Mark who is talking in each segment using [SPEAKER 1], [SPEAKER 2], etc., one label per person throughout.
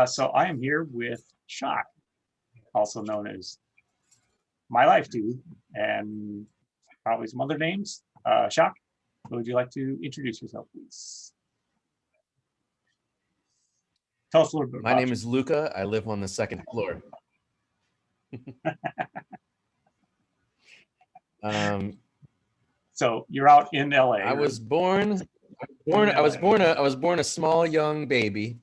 [SPEAKER 1] So I am here with Shok, also known as MyLiveTube, and probably some other names. Shok, would you like to introduce yourself, please? Tell us a little bit
[SPEAKER 2] My
[SPEAKER 1] about
[SPEAKER 2] name is Luca. I live on the second floor.
[SPEAKER 1] So you're out in LA.
[SPEAKER 2] I was born a small young baby,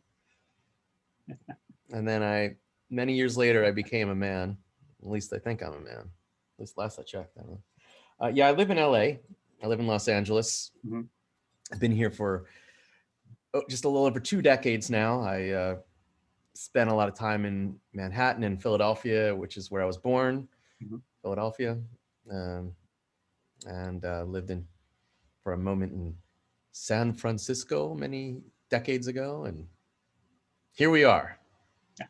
[SPEAKER 2] and then many years later I became a man. At least I think I'm a man. At least last I checked. I don't know. Yeah, I live in LA. I live in Los Angeles.
[SPEAKER 1] Mm-hmm.
[SPEAKER 2] I've been here for just a little over 2 decades now. I spent a lot of time in Manhattan and Philadelphia, which is where I was born, Philadelphia, and lived for a moment in San Francisco many decades ago, and here we are.
[SPEAKER 1] Yeah.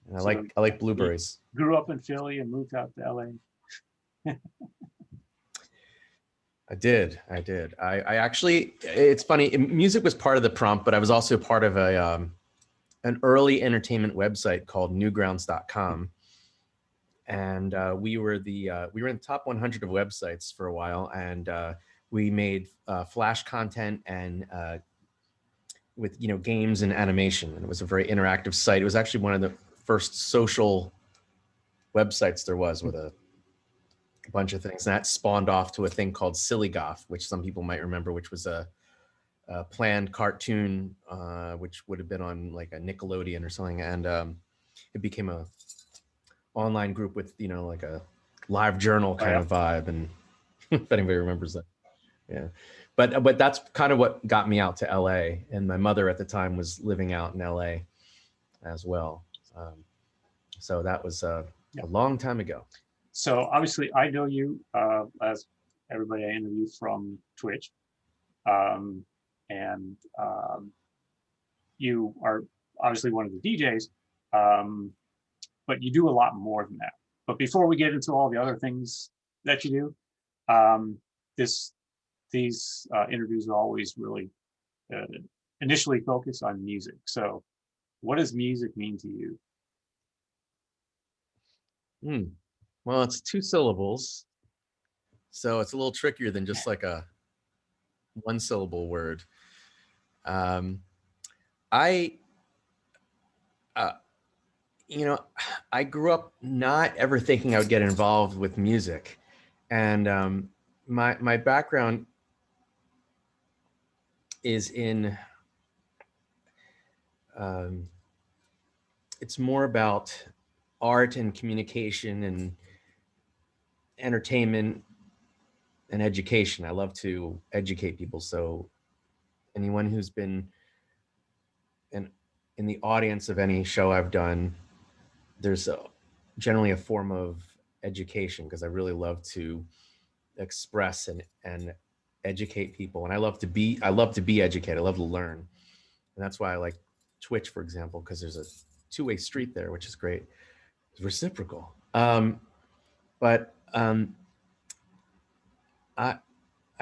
[SPEAKER 2] And I like blueberries.
[SPEAKER 1] Grew up in Philly and moved out to LA.
[SPEAKER 2] I did. I actually, it's funny. Music was part of the prompt, but I was also part of an early entertainment website called newgrounds.com. And we were in the top 100 of websites for a while. And we made Flash content and with, games and animation. And it was a very interactive site. It was actually one of the first social websites there was, with a bunch of things. And that spawned off to a thing called Silly Goth, which some people might remember, which was a planned cartoon, which would have been on like a Nickelodeon or something. And it became a online group with, like a live journal kind of vibe. And if anybody remembers that. Yeah. But that's kind of what got me out to LA. And my mother at the time was living out in LA as well. So that was a long time ago.
[SPEAKER 1] So obviously I know you as everybody I interview from Twitch. You are obviously one of the DJs, but you do a lot more than that. But before we get into all the other things that you do, these interviews are always really initially focused on music. So what does music mean to you?
[SPEAKER 2] Well, it's 2 syllables, so it's a little trickier than just like a 1-syllable word. I grew up not ever thinking I would get involved with music, and my background is in it's more about art and communication and entertainment and education. I love to educate people. So anyone who's been in the audience of any show I've done, there's generally a form of education, because I really love to express and educate people. And I love to be educated. I love to learn. And that's why I like Twitch, for example, because there's a 2-way street there, which is great. It's reciprocal. I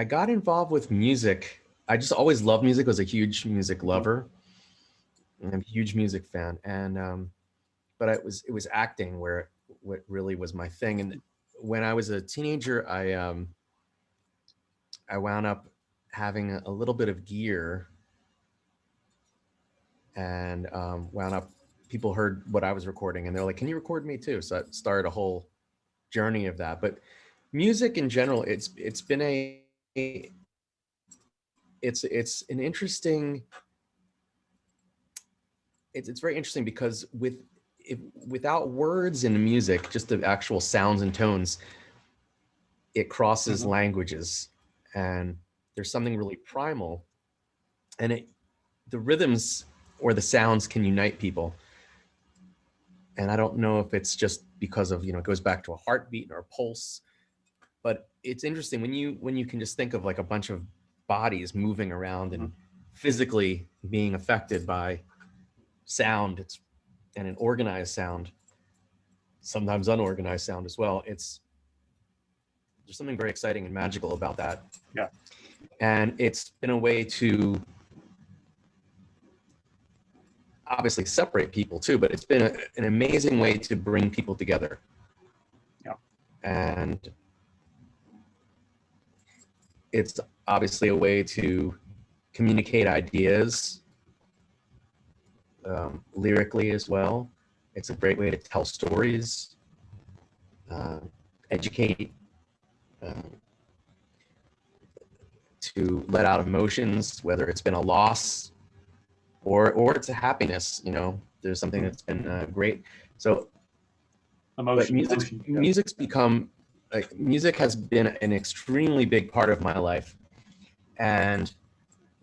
[SPEAKER 2] got involved with music. I just always loved music. I was a huge music lover. I'm a huge music fan. And but it was acting what really was my thing. And when I was a teenager, I wound up having a little bit of gear, and people heard what I was recording, and they're like, "Can you record me too?" So that started a whole journey of that. But music in general, it's an interesting. It's very interesting, because without words in music, just the actual sounds and tones, it crosses languages, and there's something really primal, and the rhythms or the sounds can unite people. And I don't know if it's just because of, it goes back to a heartbeat or a pulse, but it's interesting when you can just think of like a bunch of bodies moving around and physically being affected by sound. And an organized sound, sometimes unorganized sound as well. There's something very exciting and magical about that.
[SPEAKER 1] Yeah.
[SPEAKER 2] And it's been a way to obviously separate people too, but it's been an amazing way to bring people together.
[SPEAKER 1] Yeah.
[SPEAKER 2] And it's obviously a way to communicate ideas lyrically as well. It's a great way to tell stories, educate, to let out emotions, whether it's been a loss or it's a happiness. You know, there's something that's been great. So, but music's become, like, music has been an extremely big part of my life, and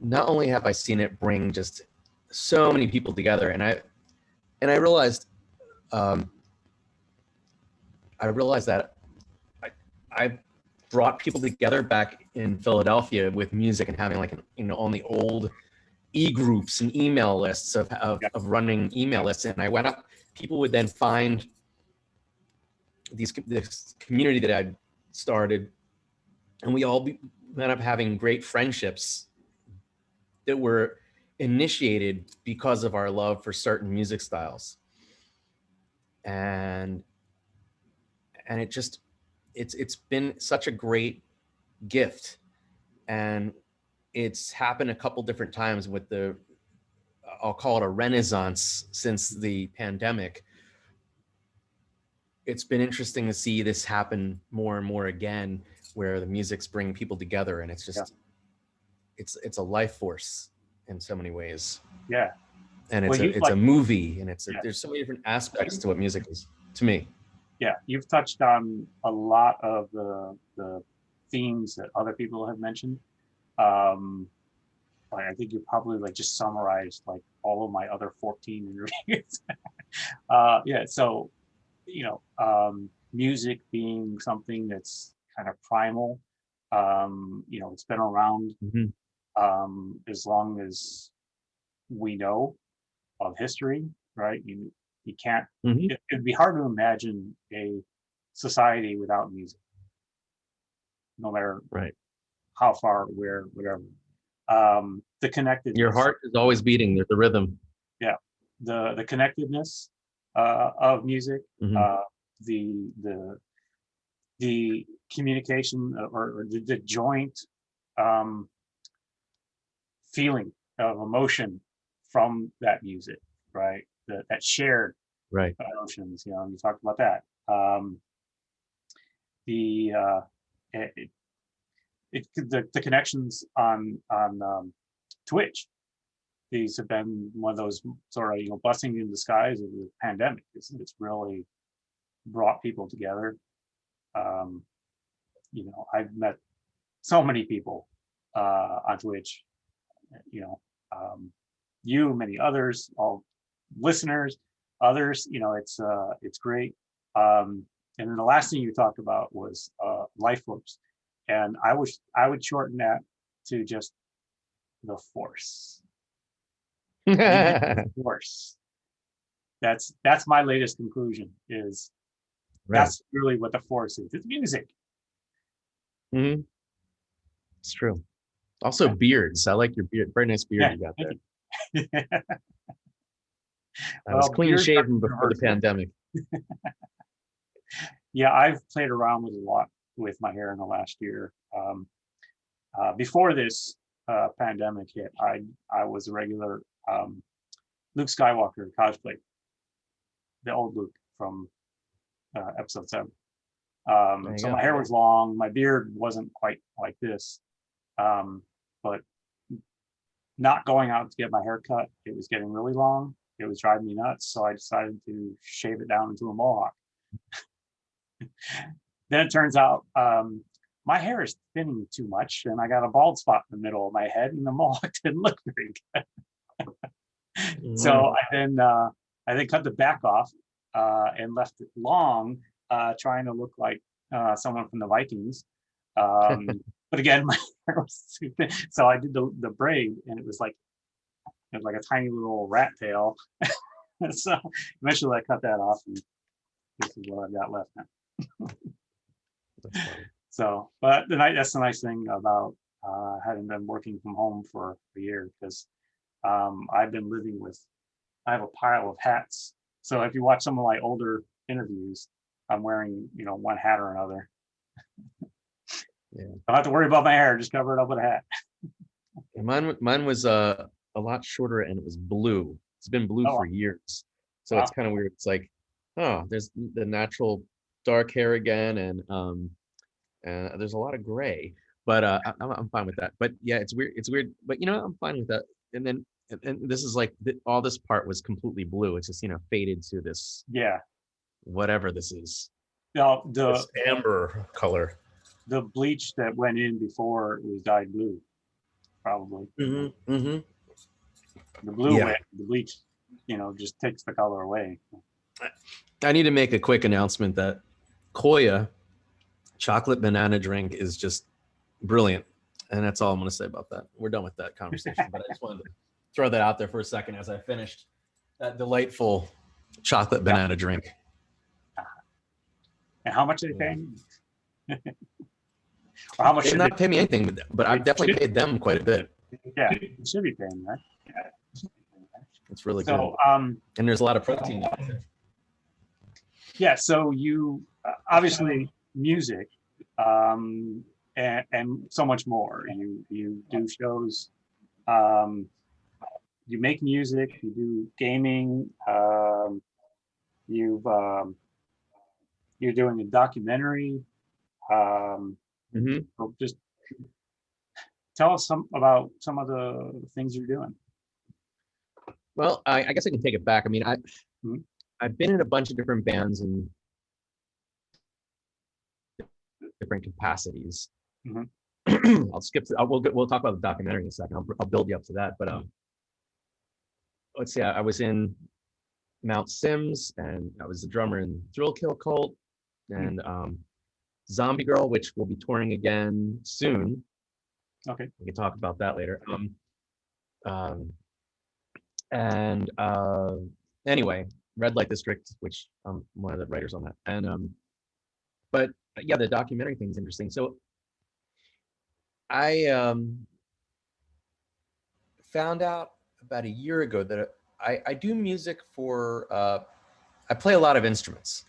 [SPEAKER 2] not only have I seen it bring just so many people together, and I realized that I brought people together back in Philadelphia with music and having, like, on the old e-groups and email lists of running email lists. And I went up, people would then find this community that I'd started, and we all ended up having great friendships that were initiated because of our love for certain music styles. And it's been such a great gift. And it's happened a couple different times with I'll call it a renaissance since the pandemic. It's been interesting to see this happen more and more again, where the music's bringing people together, and it's just, it's a life force in so many ways.
[SPEAKER 1] Yeah.
[SPEAKER 2] And it's a movie, and there's so many different aspects to what music is to me.
[SPEAKER 1] Yeah, you've touched on a lot of the themes that other people have mentioned. Like, I think you probably, like, just summarized, like, all of my other 14 interviews. Yeah, so, you know, music being something that's kind of primal. You know, it's been around as long as we know of history, right? You can't, it'd be hard to imagine a society without music, no matter how far, where, whatever. The connectedness.
[SPEAKER 2] Your heart is always beating. There's a rhythm.
[SPEAKER 1] Yeah, the connectedness of music, the communication, or the joint feeling of emotion from that music, right? That shared emotions. You know, you talked about that. The connections on Twitch. These have been one of those sort of, you know, blessing in disguise of the pandemic. It's really brought people together. You know, I've met so many people on Twitch. You know, many others, all listeners, others. You know, it's great. And then the last thing you talked about was life force, and I would shorten that to just the force. Force. That's my latest conclusion. Is that's really what the force is. It's music.
[SPEAKER 2] It's true. Also, beards. I like your beard. Very nice beard you got there. I was clean shaven before the pandemic.
[SPEAKER 1] Yeah, I've played around with a lot with my hair in the last year. Before this pandemic hit, I was a regular Luke Skywalker cosplay, the old Luke from episode 7. So my hair was long, my beard wasn't quite like this, but not going out to get my hair cut, it was getting really long. It was driving me nuts, so I decided to shave it down into a mohawk. Then it turns out my hair is thinning too much, and I got a bald spot in the middle of my head, and the mohawk didn't look very good. So I then cut the back off and left it long, trying to look like someone from the Vikings. But again, my hair was too thin, so I did the braid, and it was like a tiny little rat tail. So eventually I cut that off, and this is what I've got left now. So, but that's the nice thing about having been working from home for a year, because I've been living with I have a pile of hats. So if you watch some of my older interviews, I'm wearing, one hat or another.
[SPEAKER 2] Yeah.
[SPEAKER 1] Don't have to worry about my hair, just cover it up with a hat.
[SPEAKER 2] Mine was a lot shorter and it was blue. It's been blue
[SPEAKER 1] Oh,
[SPEAKER 2] for years. So
[SPEAKER 1] wow.
[SPEAKER 2] it's kind of weird. It's like, oh, there's the natural dark hair again, and there's a lot of gray, but I'm fine with that. But yeah, it's weird. It's weird, but I'm fine with that. And then and this is like all this part was completely blue. It's just faded to this
[SPEAKER 1] Yeah.
[SPEAKER 2] whatever this is.
[SPEAKER 1] No,
[SPEAKER 2] This amber color.
[SPEAKER 1] the bleach that went in before it was dyed blue, probably.
[SPEAKER 2] Mm-hmm. Mm-hmm.
[SPEAKER 1] The blue
[SPEAKER 2] Yeah.
[SPEAKER 1] went, the bleach, just takes the color away.
[SPEAKER 2] I need to make a quick announcement that Koya chocolate banana drink is just brilliant. And that's all I'm going to say about that. We're done with that conversation, but I just wanted to throw that out there for a second as I finished that delightful chocolate banana drink.
[SPEAKER 1] And how much are they paying? Or how much
[SPEAKER 2] They did not pay me anything, but I've definitely paid them quite a bit.
[SPEAKER 1] Yeah, you should be paying that.
[SPEAKER 2] It's really
[SPEAKER 1] So,
[SPEAKER 2] good. And there's a lot of protein.
[SPEAKER 1] yeah, so you obviously music, and so much more. You do shows, you make music, you do gaming, you're doing a documentary. So just tell us about some of the things you're doing.
[SPEAKER 2] Well, I guess I can take it back. I mean, I've been in a bunch of different bands and different capacities. I'll skip. We'll talk about the documentary in a second. I'll build you up to that. But let's see. I was in Mount Sims, and I was the drummer in Thrill Kill Cult, and Zombie Girl, which will be touring again soon.
[SPEAKER 1] Okay.
[SPEAKER 2] We can talk about that later. Anyway, Red Light District, which I'm one of the writers on that. And but yeah, the documentary thing is interesting. So I found out about a year ago that I do music for I play a lot of instruments,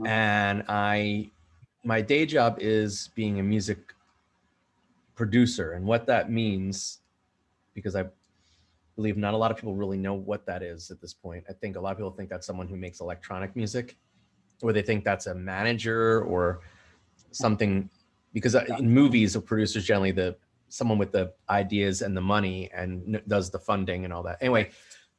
[SPEAKER 2] and my day job is being a music producer. And what that means, because I believe not a lot of people really know what that is at this point. I think a lot of people think that's someone who makes electronic music, or they think that's a manager or something, because in movies, a producer is generally someone with the ideas and the money and does the funding and all that. Anyway,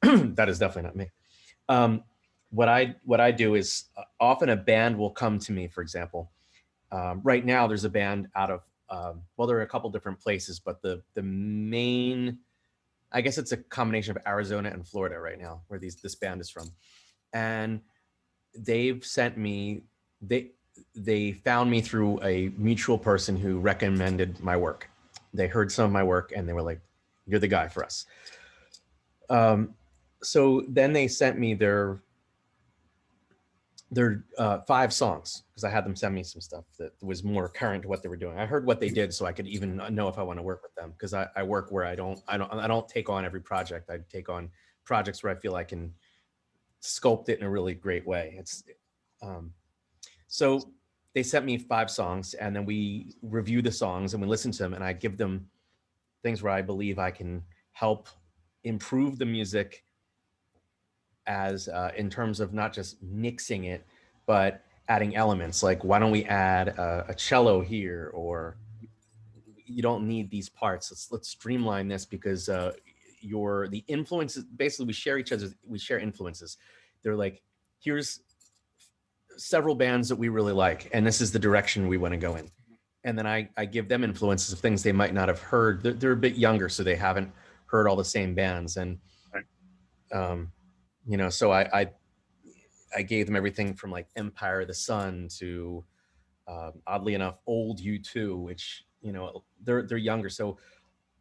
[SPEAKER 2] that is definitely not me. What I do is often a band will come to me, for example. Right now there's a band out of, well, there are a couple different places, but the main, I guess it's a combination of Arizona and Florida right now, where this band is from. And they've sent me, they found me through a mutual person who recommended my work. They heard some of my work and they were like, "You're the guy for us." So then they sent me their 5 songs, because I had them send me some stuff that was more current to what they were doing. I heard what they did, so I could even know if I want to work with them, because I work where I don't take on every project. I take on projects where I feel I can sculpt it in a really great way. So they sent me 5 songs, and then we review the songs and we listen to them, and I give them things where I believe I can help improve the music, as in terms of not just mixing it, but adding elements. Like, why don't we add a cello here, or you don't need these parts. Let's streamline this, because the influences, basically we share influences. They're like, here's several bands that we really like, and this is the direction we want to go in. And then I give them influences of things they might not have heard. They're a bit younger, so they haven't heard all the same bands. And so I gave them everything from like Empire of the Sun to oddly enough old U2, which they're younger. So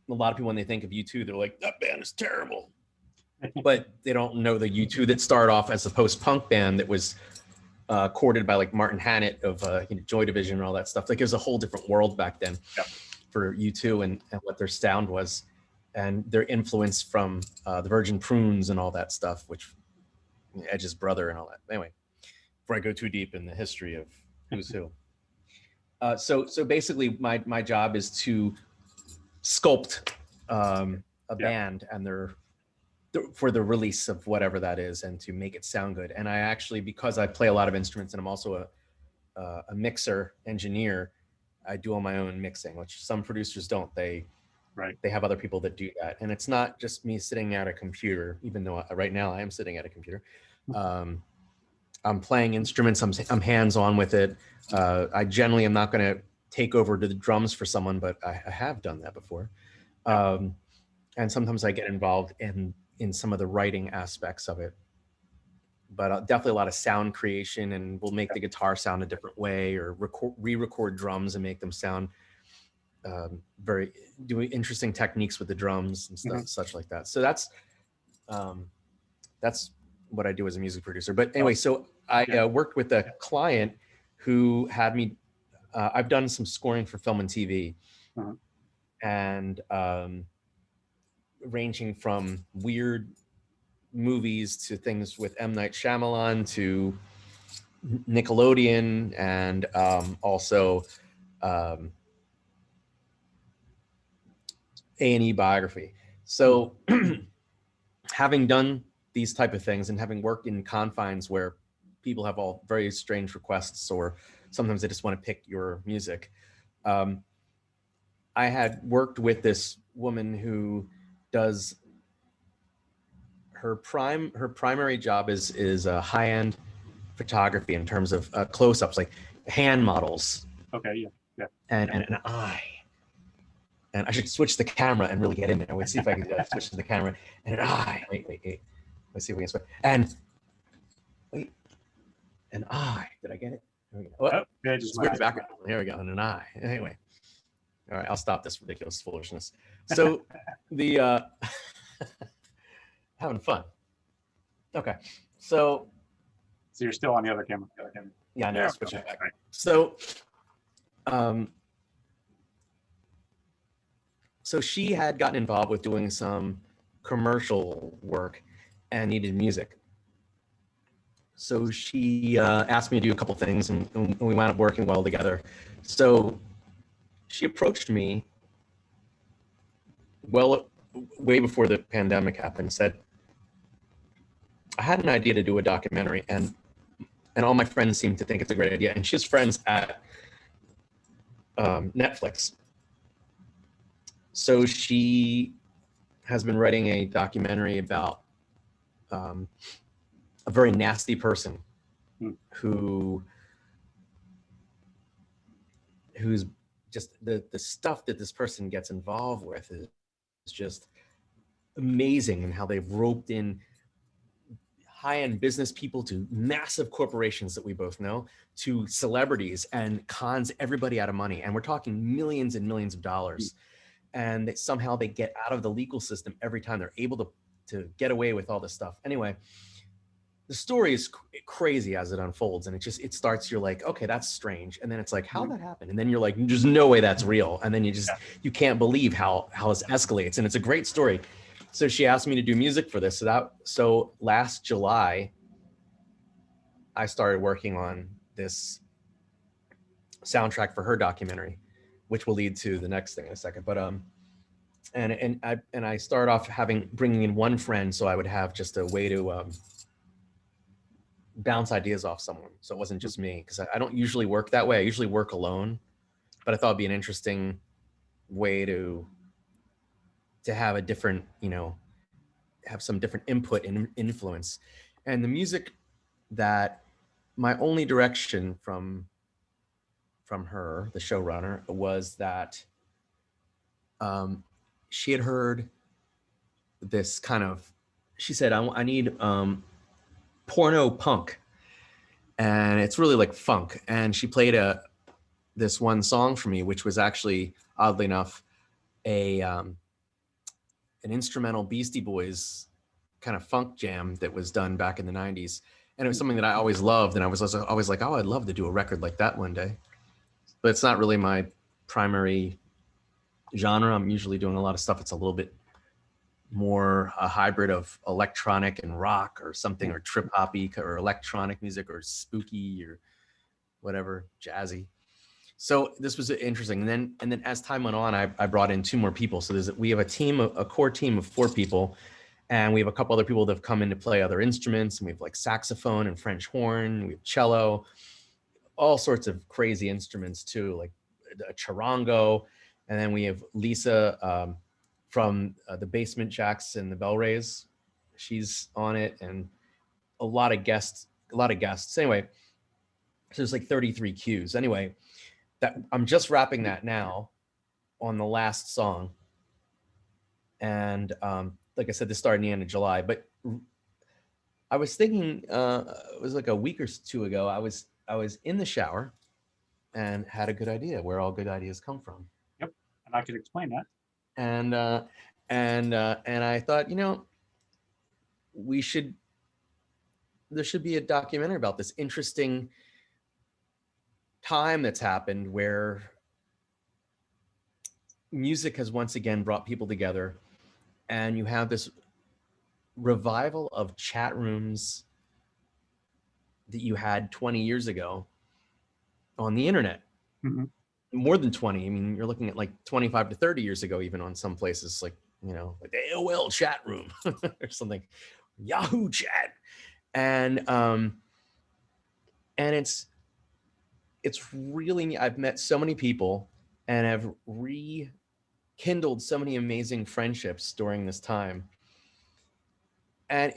[SPEAKER 2] a lot of people, when they think of U2, they're like, that band is terrible. But they don't know the U2 that started off as a post-punk band that was courted by like Martin Hannett of Joy Division and all that stuff. Like, it was a whole different world back then for U2 and what their sound was, and their influence from the Virgin Prunes and all that stuff, which Edge's brother and all that. Anyway, before I go too deep in the history of who's who. So basically my job is to sculpt a band and for the release of whatever that is, and to make it sound good. And I actually, because I play a lot of instruments and I'm also a mixer engineer, I do all my own mixing, which some producers don't. They have other people that do that. And it's not just me sitting at a computer, even though right now I am sitting at a computer. I'm playing instruments, I'm hands-on with it. I generally am not gonna take over to the drums for someone, but I have done that before. And sometimes I get involved in some of the writing aspects of it. But definitely a lot of sound creation, and we'll make the guitar sound a different way, or re-record drums and make them sound doing interesting techniques with the drums and stuff, such like that. So that's what I do as a music producer. But anyway, so I worked with a client who had me, I've done some scoring for film and TV, and ranging from weird movies to things with M. Night Shyamalan to Nickelodeon, and also A&E biography. So having done these type of things and having worked in confines where people have all very strange requests, or sometimes they just want to pick your music, I had worked with this woman who does her primary job is high-end photography in terms of close-ups, like hand models.
[SPEAKER 1] Okay,
[SPEAKER 2] and an eye. And I should switch the camera and really get in there. Let's see if I can switch to the camera. And an eye. Wait. Let's see if we can switch. And wait, an eye. Did I get it? There we go. Oh,
[SPEAKER 1] yeah, just
[SPEAKER 2] switch back. Here we go. And an eye. Anyway. All right, I'll stop this ridiculous foolishness. So the having fun. Okay. So
[SPEAKER 1] you're still on the other camera.
[SPEAKER 2] Yeah, I know. Switch it back. Right. So so she had gotten involved with doing some commercial work and needed music. So she asked me to do a couple things, and we wound up working well together. So she approached me way before the pandemic happened, said, I had an idea to do a documentary, and all my friends seem to think it's a great idea. And she has friends at Netflix. So she has been writing a documentary about a very nasty person who's just the stuff that this person gets involved with is just amazing, and how they've roped in high-end business people to massive corporations that we both know, to celebrities, and cons everybody out of money. And we're talking millions and millions of dollars. And somehow they get out of the legal system every time. They're able to get away with all this stuff. Anyway, the story is crazy as it unfolds, and it starts, you're like, okay, that's strange. And then it's like, how'd that happen? And then you're like, there's no way that's real. And then you can't believe how this escalates. And it's a great story. So she asked me to do music for this. So last July, I started working on this soundtrack for her documentary, which will lead to the next thing in a second. But and I started off bringing in one friend, so I would have just a way to bounce ideas off someone, so it wasn't just me, because I don't usually work that way. I usually work alone, but I thought it'd be an interesting way to have a different, have some different input and influence. And the music that my only direction from her, the showrunner, was that she had heard this kind of, she said, I need porno punk, and it's really like funk. And she played this one song for me, which was actually, oddly enough, an instrumental Beastie Boys kind of funk jam that was done back in the 90s. And it was something that I always loved, and I was always like, oh, I'd love to do a record like that one day. But it's not really my primary genre. I'm usually doing a lot of stuff that's a little bit more a hybrid of electronic and rock or something, or trip hoppy or electronic music or spooky or whatever, jazzy. So this was interesting. And then as time went on, I brought in 2 more people. So we have a core team of 4 people, and we have a couple other people that have come in to play other instruments. And we have like saxophone and French horn, we have cello, all sorts of crazy instruments too, like a charango. And then we have Lisa from the Basement Jacks and the Bell Rays. She's on it, and a lot of guests. Anyway, so there's like 33 cues. Anyway, that I'm just wrapping that now on the last song. And like I said, this started in the end of July, but I was thinking, it was like a week or 2 ago, I was in the shower and had a good idea, where all good ideas come from.
[SPEAKER 1] Yep, and I could explain that.
[SPEAKER 2] And I thought, there should be a documentary about this interesting time that's happened where music has once again brought people together, and you have this revival of chat rooms that you had 20 years ago on the internet.
[SPEAKER 1] Mm-hmm.
[SPEAKER 2] More than 20. I mean, you're looking at like 25 to 30 years ago, even on some places, like, like the AOL chat room or something, Yahoo chat. And it's really, I've met so many people and have rekindled so many amazing friendships during this time. And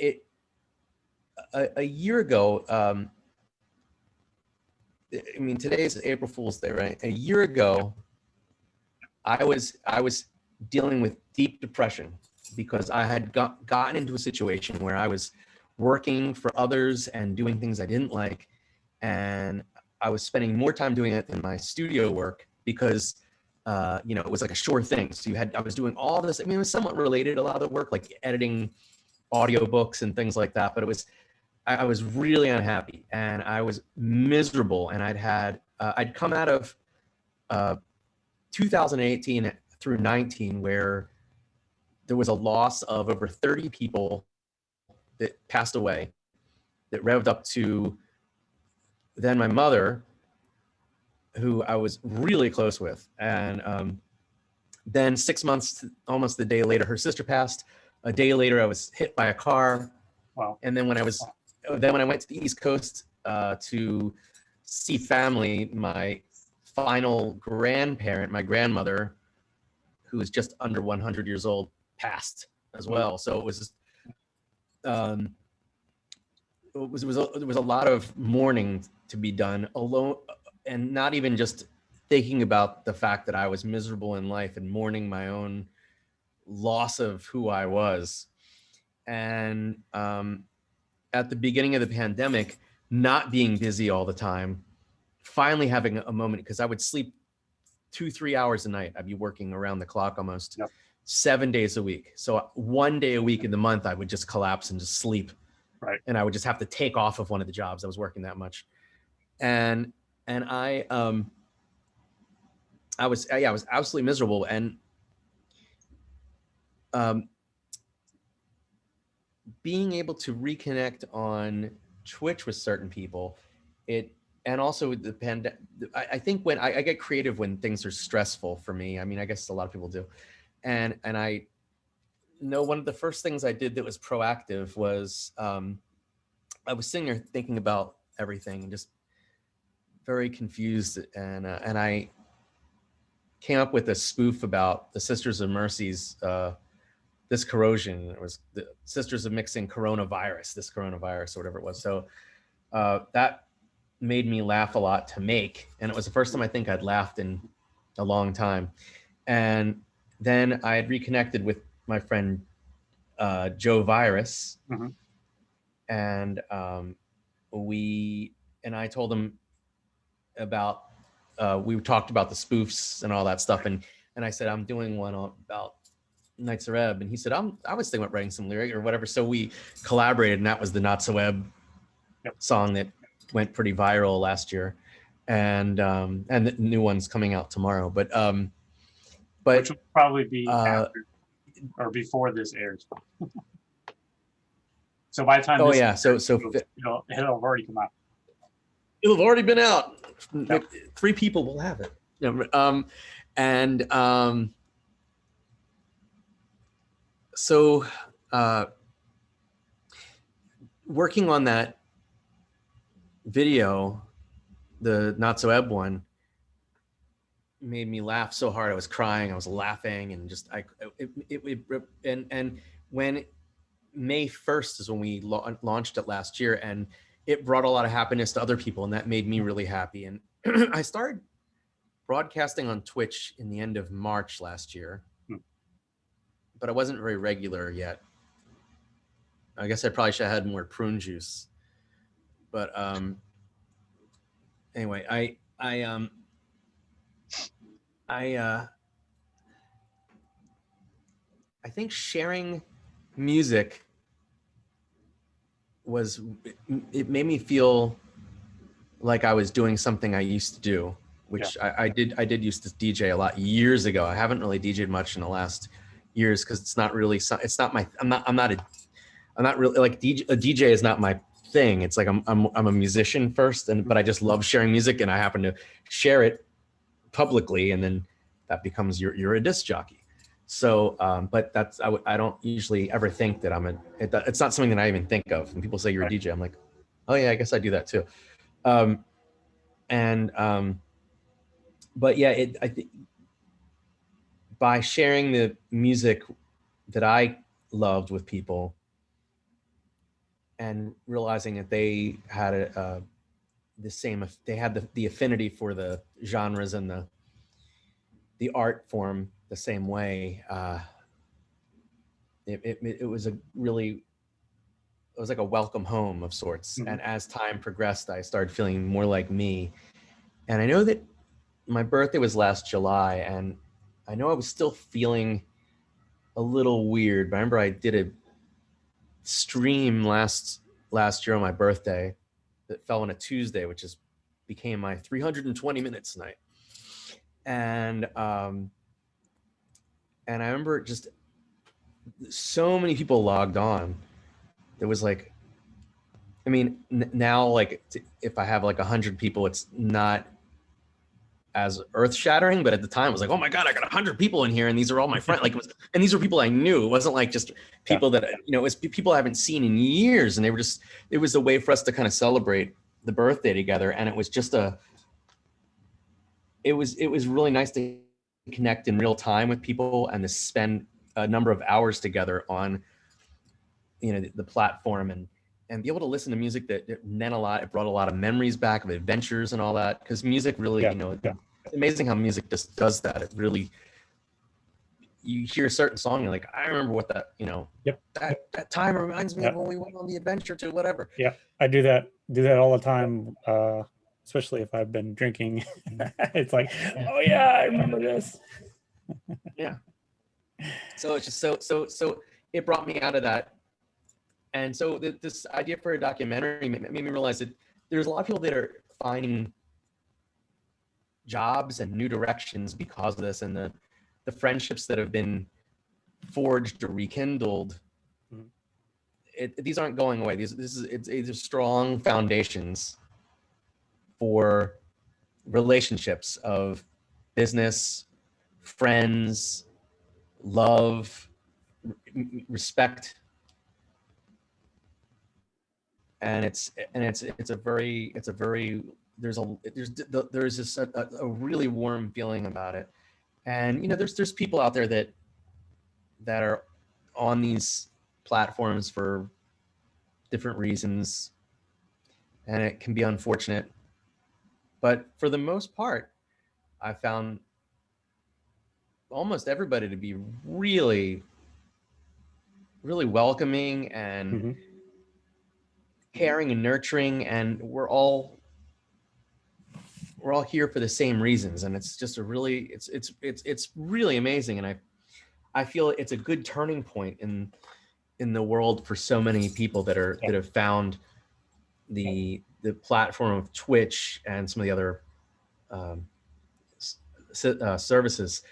[SPEAKER 2] a year ago, I mean, today's April Fool's Day, right? A year ago, I was dealing with deep depression because I had gotten into a situation where I was working for others and doing things I didn't like. And I was spending more time doing it than my studio work because, it was like a sure thing. So I was doing all this. I mean, it was somewhat related, a lot of the work, like editing audiobooks and things like that. But I was really unhappy and I was miserable. And I'd come out of 2018 through 19, where there was a loss of over 30 people that passed away, that revved up to then my mother, who I was really close with. And then 6 months, almost a day later, her sister passed. A day later, I was hit by a car.
[SPEAKER 1] Wow.
[SPEAKER 2] And then when I went to the East Coast to see family, my final grandparent, my grandmother, who was just under 100 years old, passed as well. So it was there was a lot of mourning to be done alone, and not even just thinking about the fact that I was miserable in life and mourning my own loss of who I was. And at the beginning of the pandemic, not being busy all the time, finally having a moment, because I would sleep 2-3 hours a night. I'd be working around the clock almost.
[SPEAKER 1] Yep.
[SPEAKER 2] 7 days a week. So 1 day a week in the month, I would just collapse and just sleep.
[SPEAKER 1] Right.
[SPEAKER 2] And I would just have to take off of one of the jobs. I was working that much. And I was absolutely miserable. And being able to reconnect on Twitch with certain people, and also with the pandemic, I think when I get creative when things are stressful for me. I mean, I guess a lot of people do. And I know one of the first things I did that was proactive was I was sitting there thinking about everything and just very confused. And I came up with a spoof about the Sisters of Mercy's This Corrosion. It was the Sisters of Mixing Coronavirus, This Coronavirus, or whatever it was. So that made me laugh a lot to make. And it was the first time I think I'd laughed in a long time. And then I had reconnected with my friend Joe Virus.
[SPEAKER 1] Mm-hmm.
[SPEAKER 2] And I told him about, we talked about the spoofs and all that stuff. And I said, I'm doing one about Nights of Ebb. And he said, I was thinking about writing some lyric or whatever. So we collaborated, and that was the Not So Ebb song that went pretty viral last year. And the new one's coming out tomorrow. But
[SPEAKER 1] which will probably be after or before this airs. So by the time
[SPEAKER 2] Oh
[SPEAKER 1] this
[SPEAKER 2] yeah, so
[SPEAKER 1] it'll have already come out.
[SPEAKER 2] it'll have already been out.
[SPEAKER 1] Yep.
[SPEAKER 2] 3 people will have it. So working on that video, the Not So Ebb one, made me laugh so hard. I was crying, I was laughing, and just and when May 1st is when we launched it last year, and it brought a lot of happiness to other people, and that made me really happy. And I started broadcasting on Twitch in the end of March last year, but I wasn't very regular yet. I guess I probably should have had more prune juice. But anyway, I think sharing music it made me feel like I was doing something I used to do, which I did used to DJ a lot years ago. I haven't really DJed much in the last years because it's not really, it's not my, I'm not really like a DJ is not my thing. It's like I'm a musician first, but I just love sharing music, and I happen to share it publicly, and then that becomes you're a disc jockey. So, but that's, I don't usually ever think that it's not something that I even think of. When people say you're a DJ, I'm like, oh yeah, I guess I do that too. But yeah, I think by sharing the music that I loved with people and realizing that they had they had the affinity for the genres and the art form the same way, it was like a welcome home of sorts. And as time progressed, I started feeling more like me. And I know that my birthday was last July, and I know I was still feeling a little weird. But I remember I did a stream last year on my birthday that fell on a Tuesday, which became my 320 minutes night. And I remember just so many people logged on. There was like, I mean, now like if I have like 100 people, it's not as earth-shattering, but at the time it was like, oh my God, I got 100 people in here, and these are all my friends. Like, and these were people I knew. It wasn't like just people that, it was people I haven't seen in years, and it was a way for us to kind of celebrate the birthday together. And it was just it was really nice to connect in real time with people and to spend a number of hours together on, the platform, and be able to listen to music that meant a lot. It brought a lot of memories back of adventures and all that, because music really, it's amazing how music just does that. It really, you hear a certain song, you're like, I remember what that, that time reminds me of when we went on the adventure to whatever.
[SPEAKER 3] Yeah, I do that all the time, especially if I've been drinking. It's like, oh yeah, I remember this.
[SPEAKER 2] Yeah. So it's just so it brought me out of that. And so this idea for a documentary made me realize that there's a lot of people that are finding jobs and new directions because of this, and the friendships that have been forged or rekindled. These aren't going away. These are strong foundations for relationships of business, friends, love, respect. And it's a very there's this a really warm feeling about it. And there's people out there that are on these platforms for different reasons, and it can be unfortunate. But for the most part, I found almost everybody to be really, really welcoming and caring and nurturing, and we're all here for the same reasons. And it's just it's really amazing. And I feel it's a good turning point in the world for so many people that have found the platform of Twitch and some of the other services.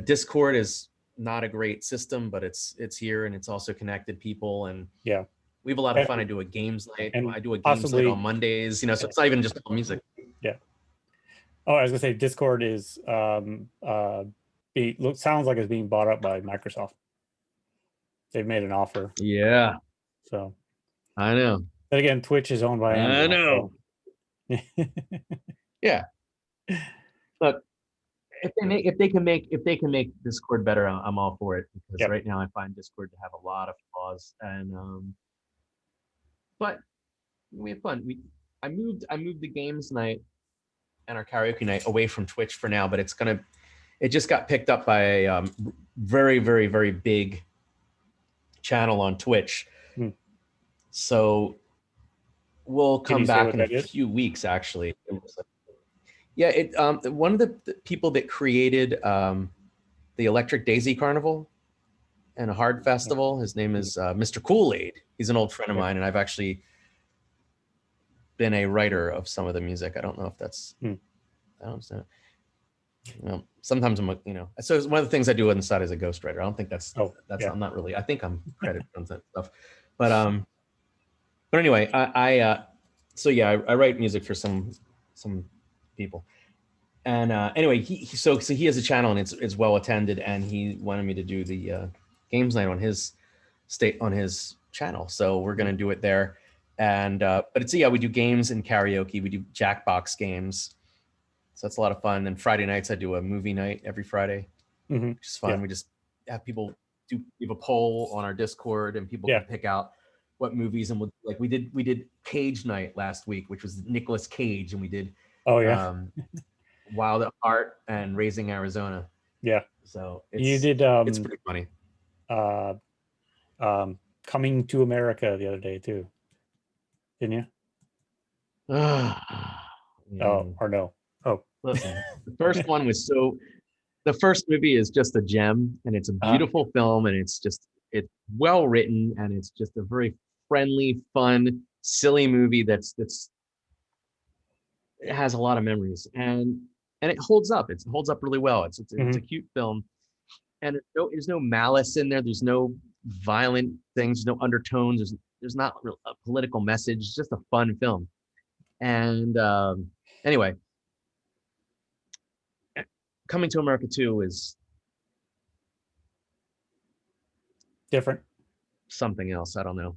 [SPEAKER 2] Discord is not a great system, but it's here, and it's also connected people, and
[SPEAKER 3] Yeah.
[SPEAKER 2] we have a lot of fun. I do a games night.
[SPEAKER 3] And
[SPEAKER 2] I do a games
[SPEAKER 3] possibly
[SPEAKER 2] night on Mondays, you know, so it's not even just all music.
[SPEAKER 3] Yeah. Oh, I was gonna say Discord is sounds like it's being bought up by Microsoft. They've made an offer.
[SPEAKER 2] Yeah,
[SPEAKER 3] So
[SPEAKER 2] I know.
[SPEAKER 3] then again, Twitch is owned by Amazon.
[SPEAKER 2] I know.
[SPEAKER 3] So.
[SPEAKER 2] Yeah. Look, if they can make Discord better, I'm all for it, because
[SPEAKER 3] Yep.
[SPEAKER 2] right now I find Discord to have a lot of flaws, and but we have fun. I moved the games night and our karaoke night away from Twitch for now, but it just got picked up by a very, very, very big channel on Twitch. So we'll come back in a few weeks, actually. Yeah, one of the people that created the Electric Daisy Carnival and a hard festival, his name is Mr. Kool-Aid. He's an old friend of mine, and I've actually been a writer of some of the music. I don't know if that's, I don't know. You know, sometimes I'm, you know, so one of the things I do on the side is a ghostwriter. I don't think I'm not really, I think I'm credited on that stuff, but anyway, so yeah, I write music for some people, and anyway, so he has a channel, and it's well attended, and he wanted me to do the games night on his channel, so we're gonna do it there. And but it's, yeah, we do games and karaoke. We do Jackbox games, so that's a lot of fun. And Friday nights I do a movie night every Friday, which is fun. We just have people give a poll on our Discord, and people can pick out what movies, and we did Cage night last week, which was Nicolas Cage, and we did Wild at Heart and Raising Arizona. So
[SPEAKER 3] you did
[SPEAKER 2] it's pretty funny.
[SPEAKER 3] Coming to America the other day too, didn't you? Or no? Oh,
[SPEAKER 2] listen, the first one was the first movie is just a gem, and it's a beautiful film, and it's well written, and it's just a very friendly, fun, silly movie it has a lot of memories, and it holds up. It holds up really well. It's a cute film, and there's no malice in there. There's no violent things, no undertones. There's not a political message. It's just a fun film. And anyway, Coming to America 2 is
[SPEAKER 3] different.
[SPEAKER 2] Something else. I don't know.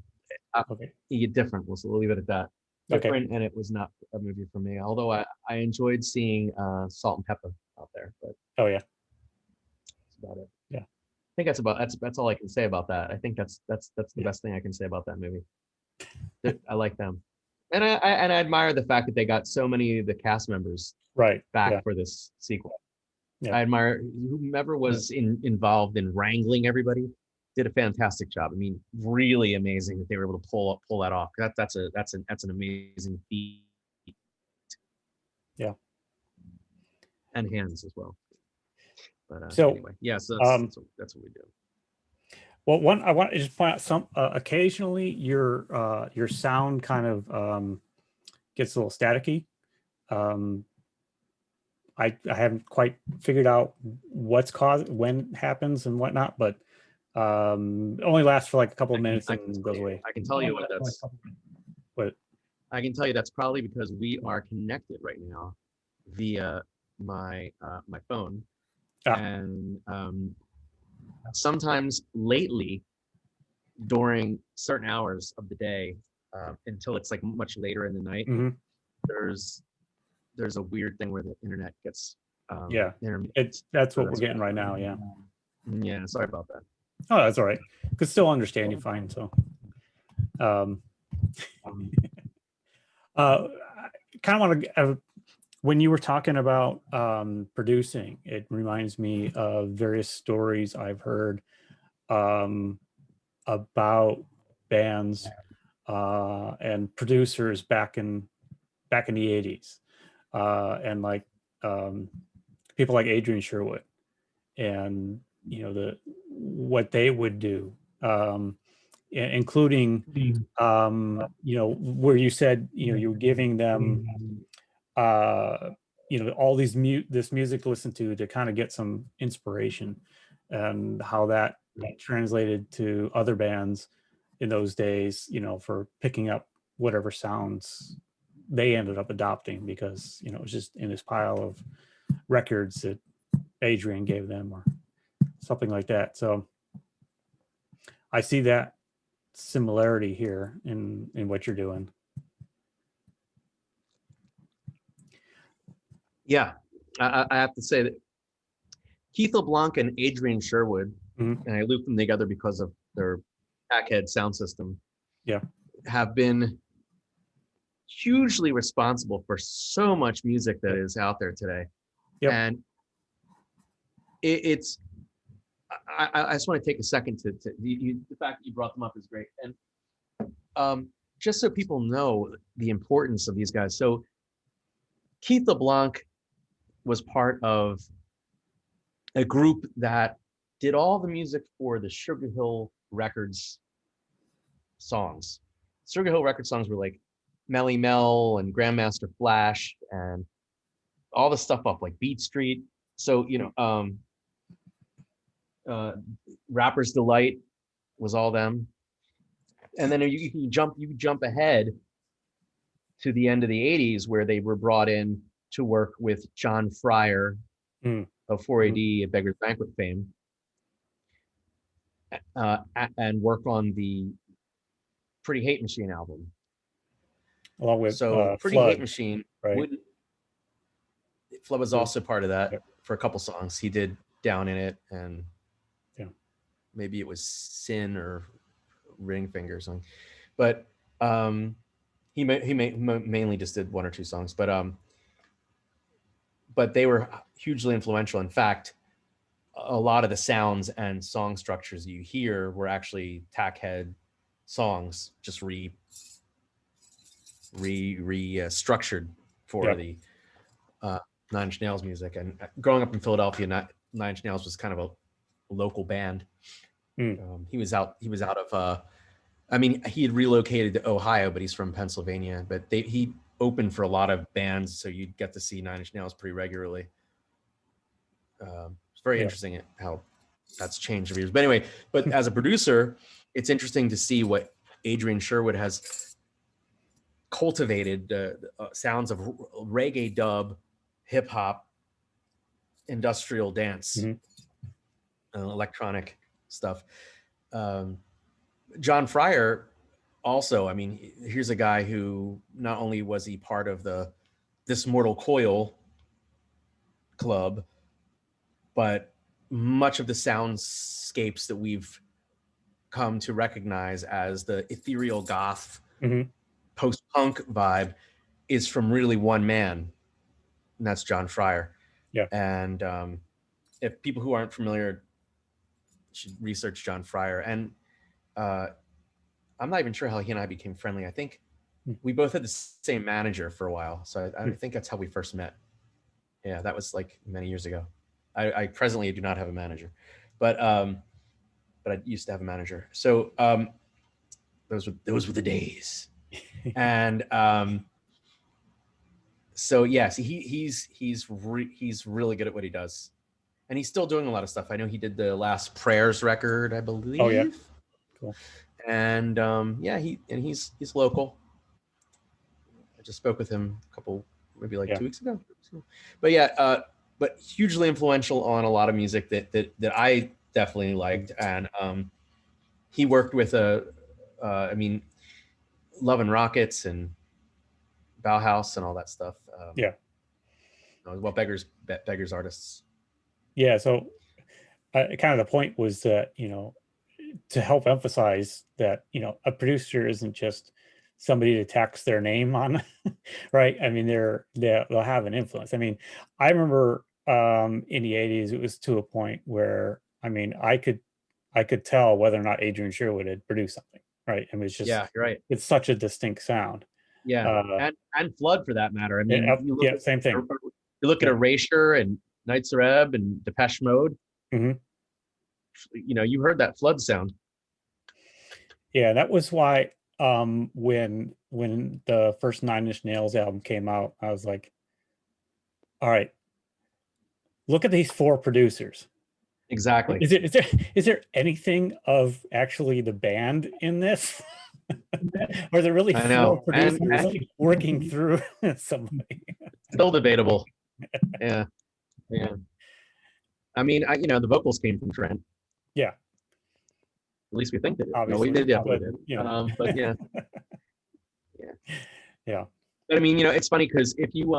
[SPEAKER 3] Okay.
[SPEAKER 2] Different. We'll leave it at that. Different, and it was not a movie for me. Although I enjoyed seeing Salt and Pepper out there. But
[SPEAKER 3] that's
[SPEAKER 2] about it.
[SPEAKER 3] Yeah.
[SPEAKER 2] I think that's all I can say about that. I think that's the best thing I can say about that movie. I like them, and I admire the fact that they got so many of the cast members back for this sequel. I admire whomever was involved in wrangling everybody. Did a fantastic job. I mean, really amazing that they were able to pull that off. That's an amazing feat.
[SPEAKER 3] Yeah.
[SPEAKER 2] And hands as well. But
[SPEAKER 3] so
[SPEAKER 2] anyway, so that's what we do.
[SPEAKER 3] Well, I want to just point out occasionally your sound kind of gets a little staticky. I haven't quite figured out what's caused, when it happens and whatnot, but only lasts for like a couple of minutes and goes away.
[SPEAKER 2] I can tell you what that's. I can tell you that's probably because we are connected right now via my phone, and sometimes lately during certain hours of the day, until it's like much later in the night, there's a weird thing where the internet gets
[SPEAKER 3] that's what we're getting right now.
[SPEAKER 2] Yeah, sorry about that.
[SPEAKER 3] Oh, that's all right. Could still understand you fine. So I kind of want to when you were talking about producing, it reminds me of various stories I've heard about bands and producers back in the 80s, and like people like Adrian Sherwood, and what they would do, including where you said you were giving them all this music to listen to kind of get some inspiration. and how that translated to other bands in those days, you know, for picking up whatever sounds they ended up adopting, because, you know, it was just in this pile of records that Adrian gave them or something like that. So I see that similarity here in what you're doing.
[SPEAKER 2] Yeah, I have to say that Keith LeBlanc and Adrian Sherwood,
[SPEAKER 3] Mhm.
[SPEAKER 2] and I loop them together because of their Packhead sound system,
[SPEAKER 3] Yeah.
[SPEAKER 2] have been hugely responsible for so much music that is out there today.
[SPEAKER 3] Yep.
[SPEAKER 2] And it's, I just want to take a second to the fact that you brought them up is great. And just so people know the importance of these guys. So Keith LeBlanc was part of a group that did all the music for the Sugar Hill Records songs. Sugar Hill Records songs were like Melly Mel and Grandmaster Flash and all the stuff up like Beat Street. So, you know, Rapper's Delight was all them. And then you jump ahead to the end of the 80s where they were brought in to work with John Fryer of 4AD at Beggar's Banquet fame, and work on the Pretty Hate Machine album.
[SPEAKER 3] Along with
[SPEAKER 2] Pretty
[SPEAKER 3] Flood,
[SPEAKER 2] Hate Machine,
[SPEAKER 3] right?
[SPEAKER 2] Flood was also part of that.
[SPEAKER 3] Yep.
[SPEAKER 2] For a couple songs. He did Down in It, and maybe it was Sin or Ring Finger or something. But he mainly just did one or two songs. But they were hugely influential. In fact, a lot of the sounds and song structures you hear were actually Tackhead songs, just structured for the Nine Inch Nails music. And growing up in Philadelphia, Nine Inch Nails was kind of a local band. He was out of I mean, he had relocated to Ohio, but he's from Pennsylvania. But he opened for a lot of bands, so you'd get to see Nine Inch Nails pretty regularly. It's very interesting how that's changed over years. But anyway, but as a producer, it's interesting to see what Adrian Sherwood has cultivated, sounds of reggae dub, hip hop, industrial dance, electronic stuff. John Fryer also, I mean, here's a guy who not only was he part of This Mortal Coil club, but much of the soundscapes that we've come to recognize as the ethereal goth post-punk vibe is from really one man, and that's John Fryer.
[SPEAKER 3] Yeah.
[SPEAKER 2] And if people who aren't familiar should research John Fryer. And I'm not even sure how he and I became friendly. I think we both had the same manager for a while. So I think that's how we first met. Yeah, that was like many years ago. I presently do not have a manager, but I used to have a manager. So those were the days. And so yes, he's really good at what he does, and he's still doing a lot of stuff. I know he did the Last Prayers record, I believe.
[SPEAKER 3] Oh yeah, cool.
[SPEAKER 2] And he's local. I just spoke with him a couple, maybe like 2 weeks ago. But yeah, but hugely influential on a lot of music that I definitely liked. And he worked with I mean, Love and Rockets and Bauhaus and all that stuff. Well, beggars artists.
[SPEAKER 3] Yeah, so kind of the point was that, you know, to help emphasize that, you know, a producer isn't just somebody to tax their name on, right? I mean, they'll have an influence. I mean, I remember in the 80s, it was to a point where, I mean, I could tell whether or not Adrian Sherwood had produced something, right? I mean, it's just,
[SPEAKER 2] yeah, you're right.
[SPEAKER 3] It's such a distinct sound.
[SPEAKER 2] Yeah, and Flood for that matter. I mean,
[SPEAKER 3] same thing.
[SPEAKER 2] You look at Erasure and Nights of Ebb and Depeche Mode. You know, you heard that Flood sound.
[SPEAKER 3] Yeah, that was why when the first Nine Inch Nails album came out, I was like, all right, look at these four producers.
[SPEAKER 2] Exactly.
[SPEAKER 3] Is there anything of actually the band in this? Or are there really
[SPEAKER 2] I know.
[SPEAKER 3] four producers
[SPEAKER 2] And
[SPEAKER 3] working through somebody?
[SPEAKER 2] still debatable. Yeah. Yeah. I mean, the vocals came from Trent.
[SPEAKER 3] Yeah,
[SPEAKER 2] At least we think they did. No, we
[SPEAKER 3] obviously.
[SPEAKER 2] did definitely
[SPEAKER 3] But,
[SPEAKER 2] did.
[SPEAKER 3] you know.
[SPEAKER 2] But yeah. Yeah.
[SPEAKER 3] Yeah.
[SPEAKER 2] But I mean, it's funny because if you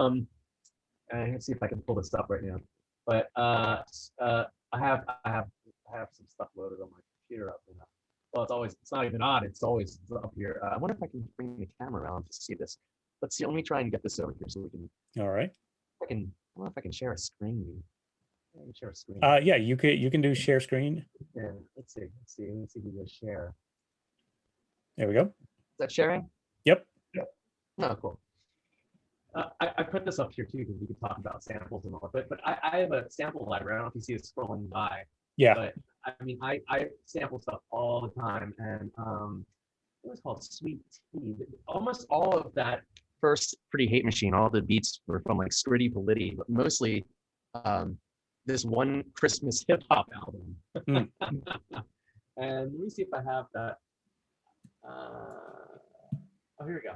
[SPEAKER 2] let's see if I can pull this up right now. But I have some stuff loaded on my computer up. Well, it's not even on. It's always up here. I wonder if I can bring the camera around to see this. Let's see. Let me try and get this over here so we can.
[SPEAKER 3] All right.
[SPEAKER 2] I don't know if I can share a screen. I can share a screen.
[SPEAKER 3] Yeah, you can do share screen.
[SPEAKER 2] Yeah. Let's see. Let's see if we can share.
[SPEAKER 3] There we go.
[SPEAKER 2] Is that sharing?
[SPEAKER 3] Yep.
[SPEAKER 2] Oh, cool. I put this up here too because we could talk about samples and all, but I have a sample library. I don't know if you see it scrolling by.
[SPEAKER 3] Yeah.
[SPEAKER 2] But I mean, I sample stuff all the time, and it was called Sweet Tea. Almost all of that first Pretty Hate Machine, all the beats were from like Scritti Politti, but mostly this one Christmas hip hop album.
[SPEAKER 3] Mm.
[SPEAKER 2] And let me see if I have that. Oh, here we go.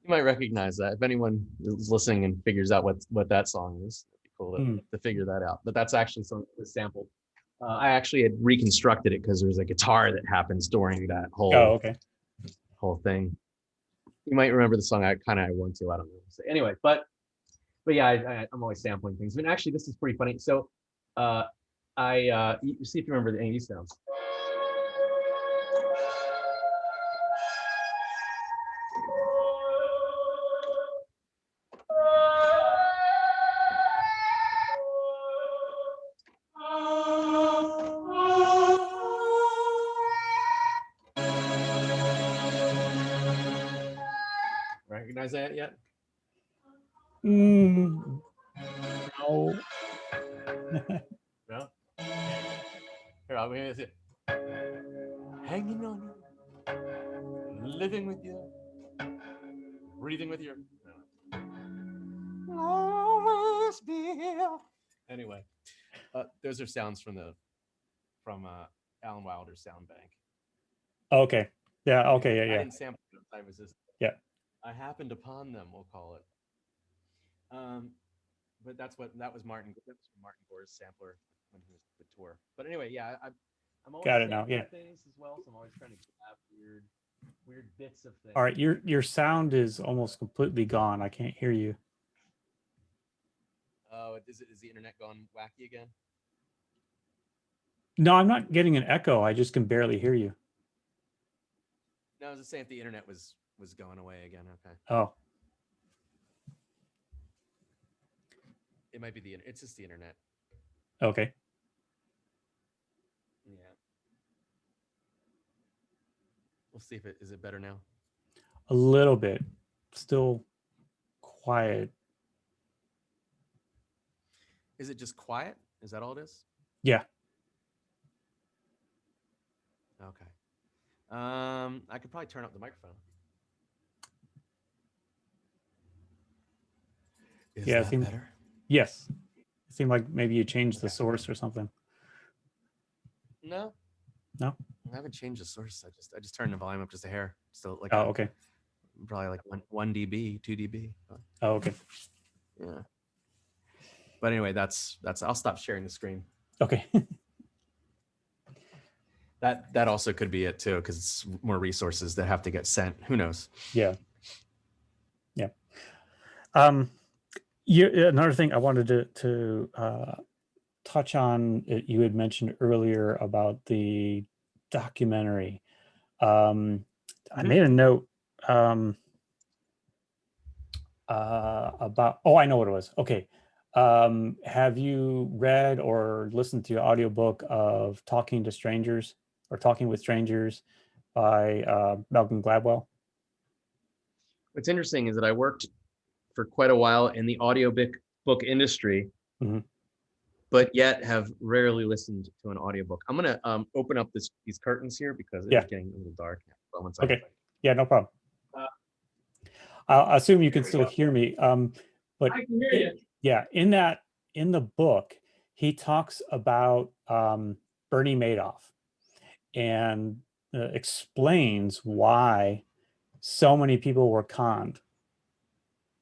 [SPEAKER 2] You might recognize that. If anyone is listening and figures out what that song is, it'd be cool to figure that out. But that's actually something that was sampled. I actually had reconstructed it because there's a guitar that happens during that whole thing. You might remember the song. I want to. I don't know. So anyway, but yeah, I'm always sampling things. And actually, this is pretty funny. So you see if you remember any of these sounds. Recognize that yet?
[SPEAKER 3] No.
[SPEAKER 2] No. Here, I'll give it. Hanging on you, living with you, breathing with you. Always be here. Anyway, those are sounds from Alan Wilder's Sound Bank.
[SPEAKER 3] Okay. Yeah. Okay. Yeah.
[SPEAKER 2] I
[SPEAKER 3] Yeah.
[SPEAKER 2] didn't sample them. I was just.
[SPEAKER 3] Yeah.
[SPEAKER 2] I happened upon them. We'll call it. But that was Martin. That was Martin Gore's sampler when he was the tour. But anyway, yeah, I'm always
[SPEAKER 3] Got it now. Yeah.
[SPEAKER 2] things as well. So I'm always trying to grab weird bits of things.
[SPEAKER 3] All right. Your sound is almost completely gone. I can't hear you.
[SPEAKER 2] Oh, is the internet gone wacky again?
[SPEAKER 3] No, I'm not getting an echo. I just can barely hear you.
[SPEAKER 2] No, I was just saying if the internet was going away again. Okay.
[SPEAKER 3] Oh.
[SPEAKER 2] It might be it's just the internet.
[SPEAKER 3] Okay.
[SPEAKER 2] Yeah. We'll see if is it better now?
[SPEAKER 3] A little bit. Still quiet.
[SPEAKER 2] Is it just quiet? Is that all it is?
[SPEAKER 3] Yeah.
[SPEAKER 2] Okay. I could probably turn up the microphone. Is that better?
[SPEAKER 3] Yes. It seemed like maybe you changed the source or something.
[SPEAKER 2] No.
[SPEAKER 3] No?
[SPEAKER 2] I haven't changed the source. I just turned the volume up just a hair. Still like
[SPEAKER 3] okay.
[SPEAKER 2] Probably like 1 dB, 2 dB.
[SPEAKER 3] Oh, okay.
[SPEAKER 2] Yeah. But anyway, that's I'll stop sharing the screen.
[SPEAKER 3] Okay.
[SPEAKER 2] That also could be it too, because it's more resources that have to get sent. Who knows?
[SPEAKER 3] Yeah. Yeah. Another thing I wanted to touch on, you had mentioned earlier about the documentary. I made a note about, I know what it was. Okay. Have you read or listened to an audiobook of Talking to Strangers or Talking with Strangers by Malcolm Gladwell?
[SPEAKER 2] What's interesting is that I worked for quite a while in the audiobook industry, but yet have rarely listened to an audiobook. I'm going to open up these curtains here because it's getting a little dark. Well,
[SPEAKER 3] okay. Yeah, no problem. I'll assume you can still hear me. But
[SPEAKER 1] I can hear you.
[SPEAKER 3] yeah, in the book, he talks about Bernie Madoff and explains why so many people were conned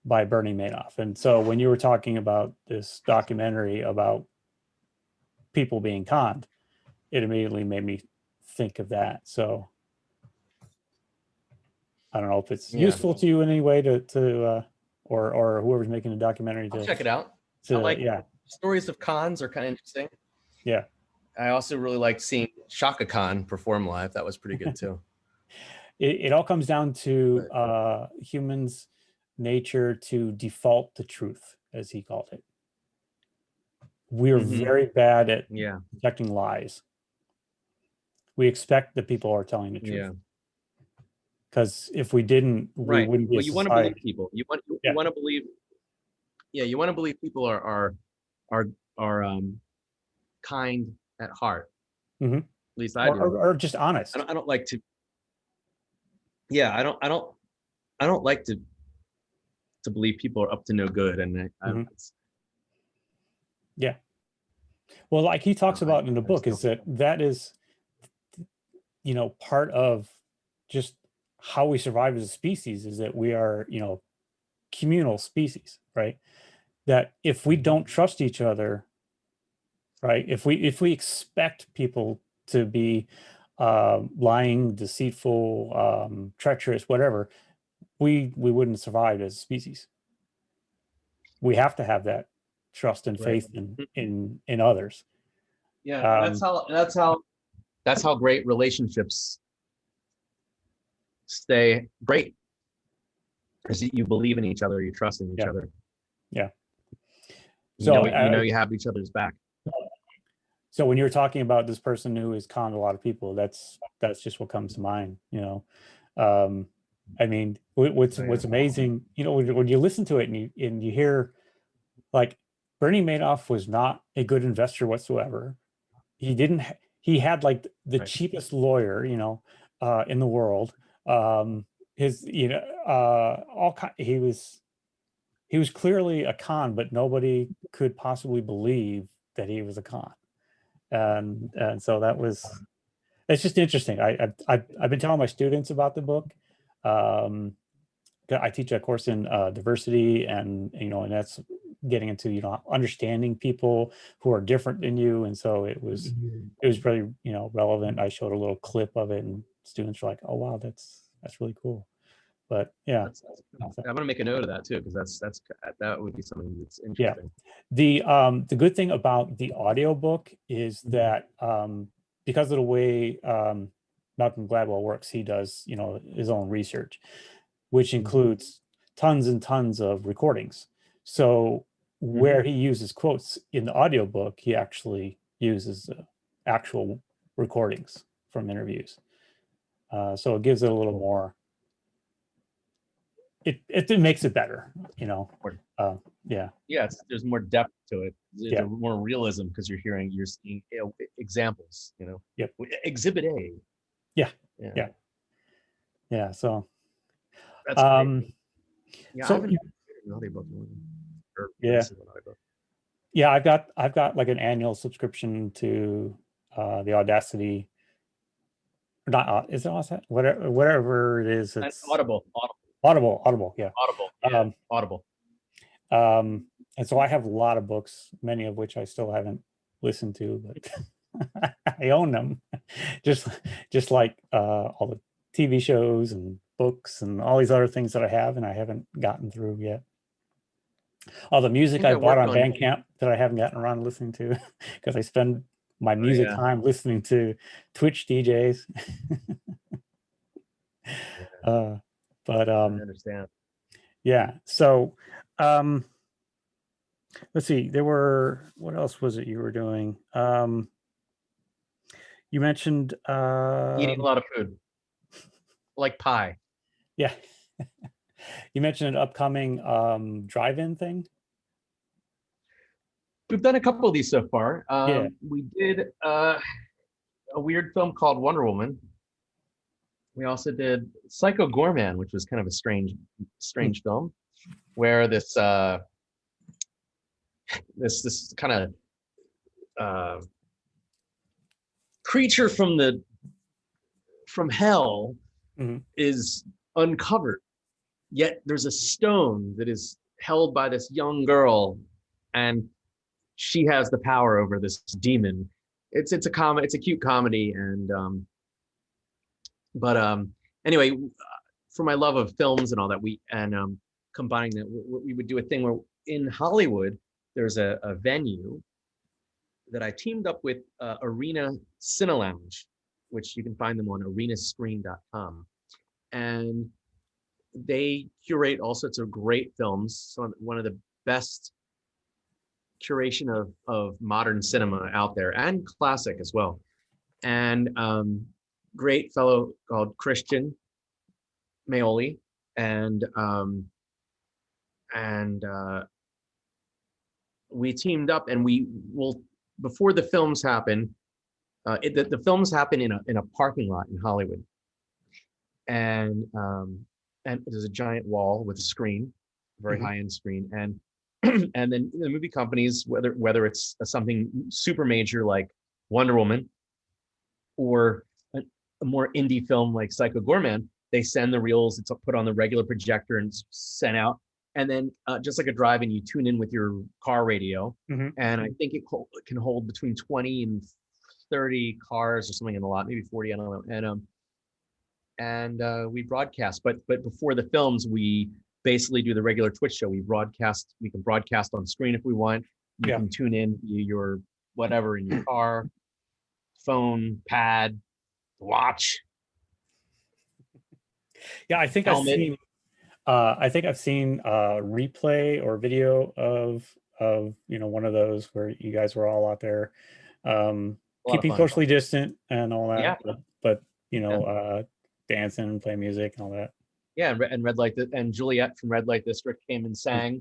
[SPEAKER 3] by Bernie Madoff. And so when you were talking about this documentary about people being conned, it immediately made me think of that. So I don't know if it's
[SPEAKER 2] Yeah.
[SPEAKER 3] useful to you in any way or whoever's making the documentary
[SPEAKER 2] I'll
[SPEAKER 3] to
[SPEAKER 2] check it out. I like
[SPEAKER 3] yeah.
[SPEAKER 2] stories of cons are kind of interesting.
[SPEAKER 3] Yeah.
[SPEAKER 2] I also really liked seeing Shaka Khan perform live. That was pretty good too.
[SPEAKER 3] It all comes down to humans' nature to default to truth, as he called it. We're
[SPEAKER 2] Mhm.
[SPEAKER 3] very bad at
[SPEAKER 2] Yeah.
[SPEAKER 3] detecting lies. We expect that people are telling the truth.
[SPEAKER 2] Yeah.
[SPEAKER 3] Because if we didn't, we
[SPEAKER 2] Right.
[SPEAKER 3] wouldn't be
[SPEAKER 2] Well,
[SPEAKER 3] a
[SPEAKER 2] you want to believe
[SPEAKER 3] society.
[SPEAKER 2] people. You
[SPEAKER 3] Yeah.
[SPEAKER 2] want to believe. Yeah, you want to believe people are kind at heart.
[SPEAKER 3] Mhm.
[SPEAKER 2] At least I do.
[SPEAKER 3] Or just honest.
[SPEAKER 2] I don't like to. Yeah, I don't like to believe people are up to no good, and
[SPEAKER 3] Mhm. Yeah. Well, like he talks about in the book, is that is, you know, part of just how we survive as a species, is that we are, you know, communal species, right? That if we don't trust each other, right? If we expect people to be lying, deceitful, treacherous, whatever, we wouldn't survive as a species. We have to have that trust and
[SPEAKER 2] Right.
[SPEAKER 3] faith in others.
[SPEAKER 2] Yeah, that's how great relationships stay great. Because you believe in each other, you trust in each
[SPEAKER 3] Yeah.
[SPEAKER 2] other.
[SPEAKER 3] Yeah.
[SPEAKER 2] You
[SPEAKER 3] So
[SPEAKER 2] know you have each other's back.
[SPEAKER 3] so when you're talking about this person who has conned a lot of people, that's just what comes to mind, you know. I mean, what's amazing, you know, when you listen to it and you hear, like, Bernie Madoff was not a good investor whatsoever. He didn't he had like the
[SPEAKER 2] Right.
[SPEAKER 3] cheapest lawyer, you know, in the world. His, you know, he was clearly a con, but nobody could possibly believe that he was a con. And so it's just interesting. I've been telling my students about the book. Um, I teach a course in diversity, and you know, and that's getting into, you know, understanding people who are different than you. And so it was really, you know, relevant. I showed a little clip of it, and students were like, "Oh wow, that's really cool." But yeah,
[SPEAKER 2] That's I'm gonna make a note of that too, because that would be something that's
[SPEAKER 3] yeah.
[SPEAKER 2] interesting.
[SPEAKER 3] The good thing about the audiobook is that because of the way Malcolm Gladwell works, he does, you know, his own research, which includes tons and tons of recordings. So where he uses quotes in the audiobook, he actually uses actual recordings from interviews. So it gives it a little more, it makes it better, you know. Yeah.
[SPEAKER 2] Yeah, there's more depth to it.
[SPEAKER 3] Yeah.
[SPEAKER 2] There's more realism because you're seeing, you know, examples, you know.
[SPEAKER 3] Yep.
[SPEAKER 2] Exhibit A.
[SPEAKER 3] Yeah.
[SPEAKER 2] Yeah.
[SPEAKER 3] Yeah. Yeah. So
[SPEAKER 2] That's great. Yeah,
[SPEAKER 3] so
[SPEAKER 2] I haven't an audiobook or
[SPEAKER 3] yeah.
[SPEAKER 2] listened to an audiobook.
[SPEAKER 3] Yeah, I've got like an annual subscription to the Audacity. Not is it Audacity? Whatever it is, it's
[SPEAKER 2] Audible.
[SPEAKER 3] Audible, yeah.
[SPEAKER 2] Audible. Yeah. Audible.
[SPEAKER 3] And so I have a lot of books, many of which I still haven't listened to, but I own them. Just like all the TV shows and books and all these other things that I have and I haven't gotten through yet. All the music I bought on Bandcamp that I haven't gotten around to listening to, because I spend my music time listening to Twitch DJs. But
[SPEAKER 2] I understand.
[SPEAKER 3] yeah, so let's see, what else was it you were doing? You mentioned
[SPEAKER 2] Eating a lot of food. Like pie.
[SPEAKER 3] Yeah. You mentioned an upcoming drive-in thing.
[SPEAKER 2] We've done a couple of these so far.
[SPEAKER 3] Yeah.
[SPEAKER 2] We did a weird film called Wonder Woman, we also did Psycho Gorman, which was kind of a strange film, where this this kind of creature from hell
[SPEAKER 3] Mhm.
[SPEAKER 2] is uncovered. Yet there's a stone that is held by this young girl, and she has the power over this demon. It's a cute comedy, and anyway, for my love of films and all that, combining that, we would do a thing where in Hollywood there's a venue that I teamed up with, Arena Cine Lounge, which you can find them on arenascreen.com, and they curate all sorts of great films. So one of the best curation of modern cinema out there, and classic as well. And great fellow called Christian Maioli, and we teamed up, and we will, before the films happen, the films happen in a parking lot in Hollywood, and there's a giant wall with a screen, very high-end screen, and and then the movie companies, whether it's something super major like Wonder Woman, or a more indie film like Psycho Gorman, they send the reels. It's put on the regular projector and sent out. And then just like a drive-in, you tune in with your car radio, and I think it can hold between 20 and 30 cars or something in the lot, maybe 40, I don't know. And we broadcast, but before the films, we basically do the regular Twitch show. We can broadcast on screen if we want. You can tune in your whatever in your car, phone, pad, watch.
[SPEAKER 3] Yeah, I think
[SPEAKER 2] helmet.
[SPEAKER 3] I've seen replay or video of one of those where you guys were all out there, keeping socially distant and all that, but dancing and playing music and all that.
[SPEAKER 2] Yeah, and and Juliet from Red Light District came and sang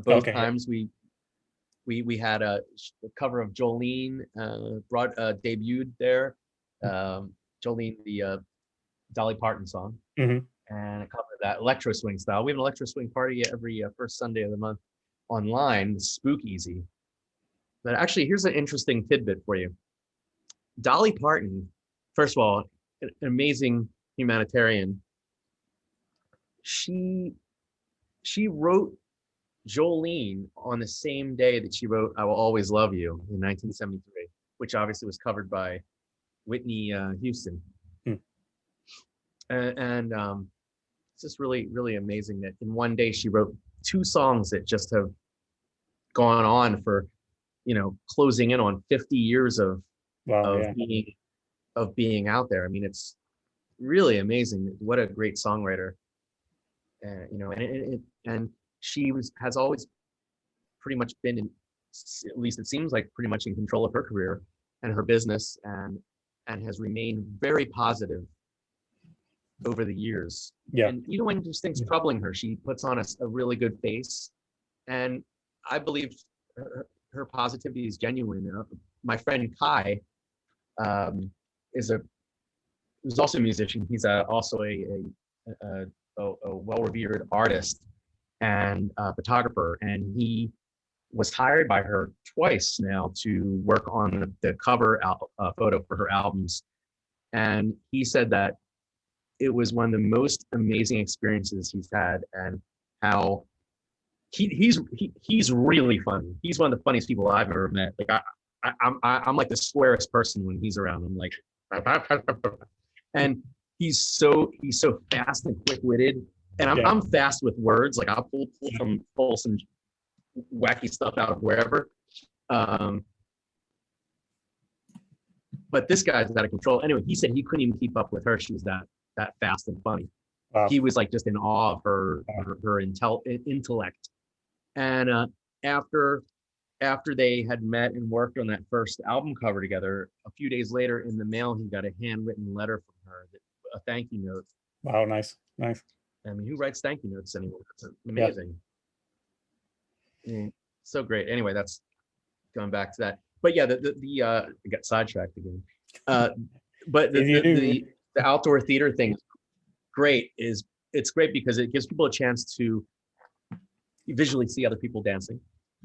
[SPEAKER 2] both times. We had a cover of Jolene debuted there. Jolene, the Dolly Parton song, and a cover of that electro swing style. We have an electro swing party every first Sunday of the month online, Spookeasy. But actually, here's an interesting tidbit for you. Dolly Parton, first of all, an amazing humanitarian. She wrote Jolene on the same day that she wrote "I Will Always Love You" in 1973, which obviously was covered by Whitney Houston. And it's just really, really amazing that in one day she wrote two songs that just have gone on for, closing in on 50 years of being out there. I mean, it's really amazing. What a great songwriter. And she has always pretty much been at least it seems like pretty much in control of her career and her business, and has remained very positive over the years. And even when there's things troubling her, she puts on a really good face, and I believe her positivity is genuine. My friend Kai who's also a musician. He's also a well-revered artist and photographer, and he was hired by her twice now to work on the cover photo for her albums. And he said that it was one of the most amazing experiences he's had, and how he's really funny. He's one of the funniest people I've ever met. Like I'm like the squarest person when he's around. I'm like, and he's so fast and quick-witted, and I'm fast with words. Like I'll pull some wacky stuff out of wherever. But this guy's out of control. Anyway, he said he couldn't even keep up with her. She was that fast and funny.
[SPEAKER 3] Wow.
[SPEAKER 2] He was like just in awe of her intellect. And after they had met and worked on that first album cover together, a few days later in the mail, he got a handwritten letter from her, a thank you note.
[SPEAKER 3] Wow, nice.
[SPEAKER 2] I mean, who writes thank you notes anymore? It's amazing. So great. Anyway, that's going back to that. But yeah, I got sidetracked again. But the outdoor theater thing is great is it's great because it gives people a chance to visually see other people dancing,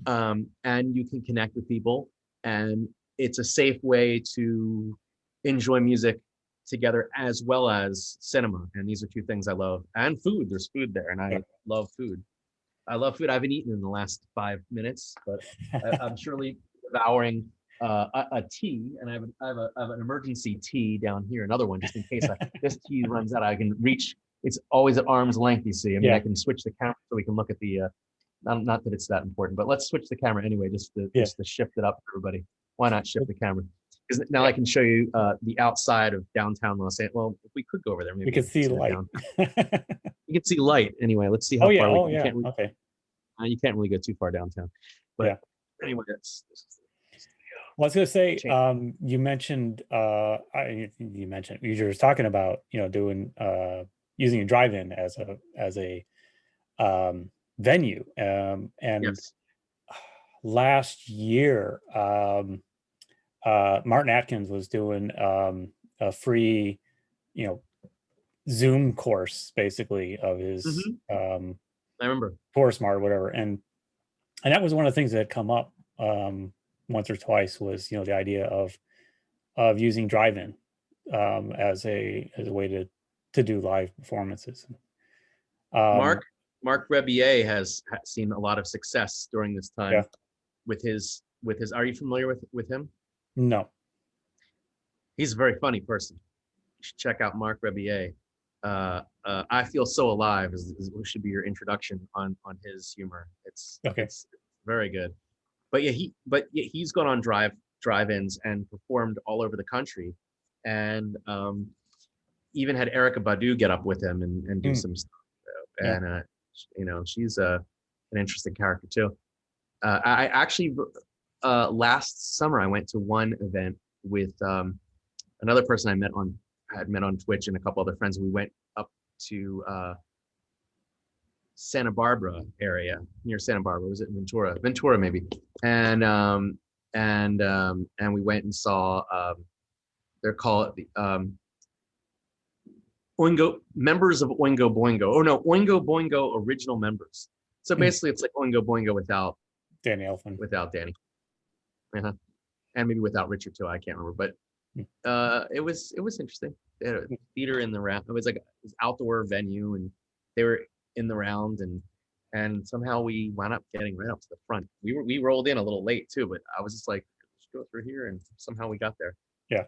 [SPEAKER 2] and you can connect with people, and it's a safe way to enjoy music together as well as cinema. And these are two things I love. And food. There's food there, and I love food. I love food. I haven't eaten in the last 5 minutes, but I'm surely devouring a tea, and I have an emergency tea down here, another one just in case this tea runs out. I can reach. It's always at arm's length. You see, I mean, I can switch the camera so we can look at the. Not that it's that important, but let's switch the camera anyway, just to shift it up for everybody. Why not shift the camera? Because now I can show you the outside of downtown Los Angeles. Well, if we could go over there, maybe
[SPEAKER 3] we could see light.
[SPEAKER 2] You can see light anyway. Let's see how far.
[SPEAKER 3] Okay.
[SPEAKER 2] You can't really go too far downtown. But anyway, that's.
[SPEAKER 3] Well, I was gonna say, you mentioned, you were talking about, doing using a drive-in as a venue, and
[SPEAKER 2] Yes.
[SPEAKER 3] last year, Martin Atkins was doing a free, Zoom course basically of his
[SPEAKER 2] I remember
[SPEAKER 3] Tour Smart or whatever, and that was one of the things that had come up once or twice was the idea of using drive-in as a way to do live performances.
[SPEAKER 2] Mark Rebier has seen a lot of success during this time with his. Are you familiar with him?
[SPEAKER 3] No.
[SPEAKER 2] He's a very funny person. You should check out Mark Rebier. I Feel So Alive should be your introduction on his humor. It's very good. But he's gone on drive-ins and performed all over the country, and even had Erykah Badu get up with him and do some stuff. And she's an interesting character too. I actually last summer I went to one event with another person I had met on Twitch and a couple other friends. We went up to Santa Barbara area, near Santa Barbara. Was it Ventura maybe? And we went and saw they're called Oingo, members of Oingo Boingo. Oh no, Oingo Boingo original members. So basically it's like Oingo Boingo without
[SPEAKER 3] Danny Elfman.
[SPEAKER 2] Without Danny. And maybe without Richard too, I can't remember. But it was interesting. They had a theater in the round. It was like this outdoor venue, and they were in the round, and somehow we wound up getting right up to the front. We rolled in a little late too, but I was just like, let's go through here, and somehow we got there.
[SPEAKER 3] Yeah.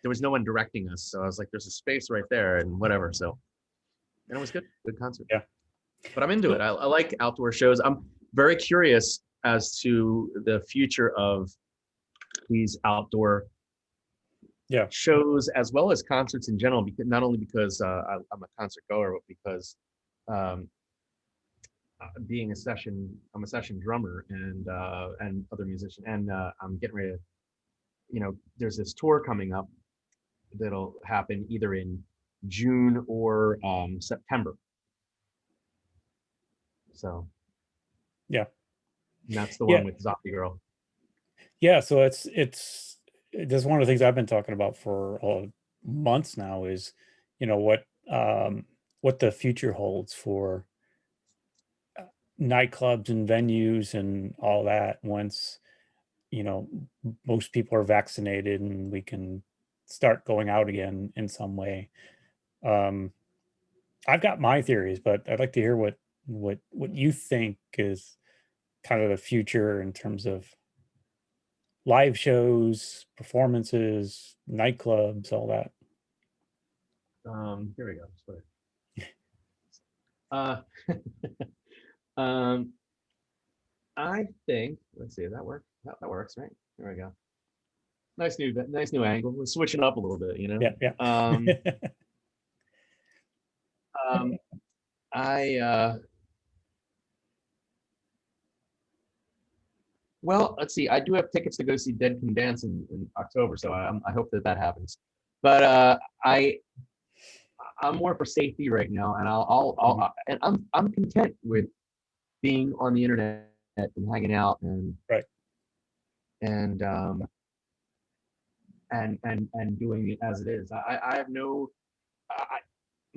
[SPEAKER 2] There was no one directing us, so I was like, there's a space right there, and whatever. So, and it was good concert.
[SPEAKER 3] Yeah.
[SPEAKER 2] But I'm into it. I like outdoor shows. I'm very curious as to the future of these outdoor shows as well as concerts in general, because not only because I'm a concert goer, but because being I'm a session drummer and other musician, and I'm getting ready to, there's this tour coming up that'll happen either in June or September. So and that's the one with Zombie Girl.
[SPEAKER 3] Yeah, so it's that's one of the things I've been talking about for months now is, what the future holds for nightclubs and venues and all that once, most people are vaccinated and we can start going out again in some way. I've got my theories, but I'd like to hear what you think is kind of the future in terms of live shows, performances, nightclubs, all that.
[SPEAKER 2] Here we go. I think, let's see, that works. That works, right? There we go. Nice new angle. We're switching up a little bit, Well, let's see. I do have tickets to go see Dead Can Dance in October, so I hope that happens. But I'm more for safety right now, and I'm content with being on the internet and hanging out and and doing it as it is. I have no.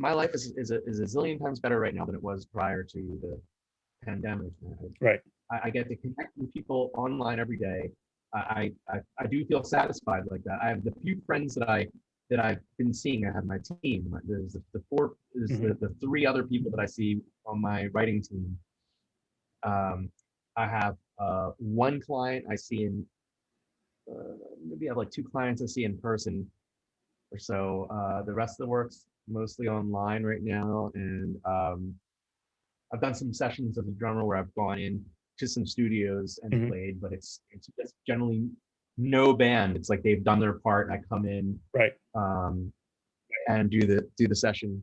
[SPEAKER 2] my life is a zillion times better right now than it was prior to the pandemic.
[SPEAKER 3] Right.
[SPEAKER 2] I get to connect with people online every day. I do feel satisfied like that. I have the few friends that I've been seeing. I have my team. There's the three other people that I see on my writing team. I have one client I see in maybe I have like two clients I see in person or so. The rest of the work's mostly online right now, and I've done some sessions of the drummer where I've gone in to some studios and played, but it's just generally no band. It's like they've done their part. I come in,
[SPEAKER 3] Right.
[SPEAKER 2] and do the session,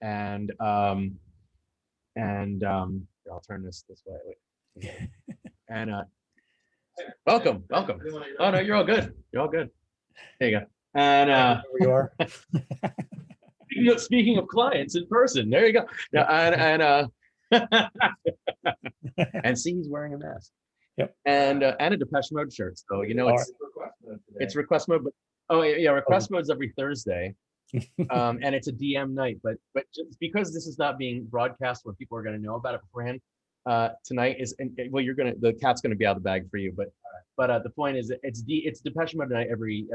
[SPEAKER 2] and I'll turn this way. Wait. And welcome. Oh no, you're all good. You're all good. There you go. And
[SPEAKER 3] There you are.
[SPEAKER 2] speaking of clients in person, there you go. Yeah, and see, he's wearing a mask.
[SPEAKER 3] Yep.
[SPEAKER 2] And a Depeche Mode shirt. So it's request mode. But request mode's every Thursday, and it's a DM night. But just because this is not being broadcast where people are going to know about it beforehand, tonight is the cat's gonna be out of the bag for you. But the point is, it's Depeche Mode night every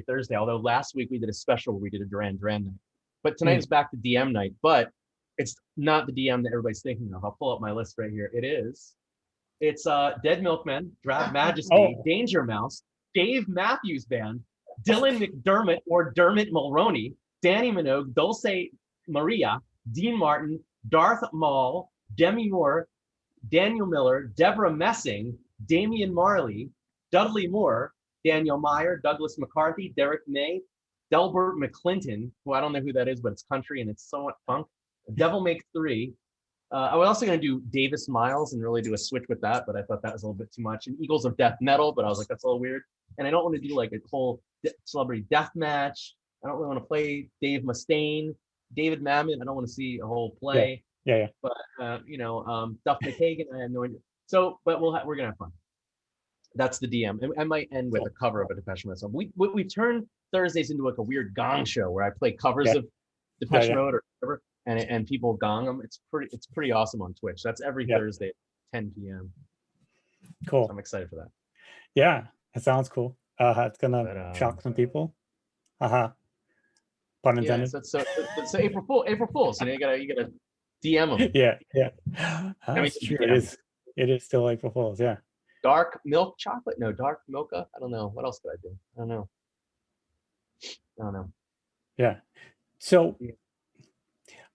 [SPEAKER 2] Thursday. Although last week we did a special where we did a Duran night. But tonight is back to DM night. But it's not the DM that everybody's thinking of. I'll pull up my list right here. It's Dead Milkmen, Drab Majesty, Danger Mouse, Dave Matthews Band, Dylan McDermott or Dermot Mulroney, Danny Minogue, Dulce Maria, Dean Martin, Darth Maul, Demi Moore, Daniel Miller, Deborah Messing, Damian Marley, Dudley Moore, Daniel Meyer, Douglas McCarthy, Derek May, Delbert McClinton, who I don't know who that is, but it's country and it's somewhat funk. Devil Make 3. I was also going to do Davis Miles and really do a switch with that, but I thought that was a little bit too much. And Eagles of Death Metal, but I was like, that's a little weird. And I don't want to do like a whole celebrity death match. I don't really want to play Dave Mustaine, David Mamet. I don't want to see a whole play.
[SPEAKER 3] Yeah.
[SPEAKER 2] But Duff McKagan, I have no idea. So, but we're gonna have fun. That's the DM. And I might end with a cover of a Depeche Mode song. We've turned Thursdays into like a weird gong show where I play covers of Depeche Mode or whatever, and people gong them. It's pretty awesome on Twitch. That's every Thursday at 10 p.m.
[SPEAKER 3] Cool.
[SPEAKER 2] So I'm excited for that.
[SPEAKER 3] Yeah, that sounds cool. It's gonna shock some people. Pun intended.
[SPEAKER 2] Yeah, so April Fools. You gotta DM them.
[SPEAKER 3] Yeah. That's true. It is still April Fools. Yeah.
[SPEAKER 2] Dark milk chocolate? No, dark mocha. I don't know. What else could I do? I don't know.
[SPEAKER 3] Yeah. So,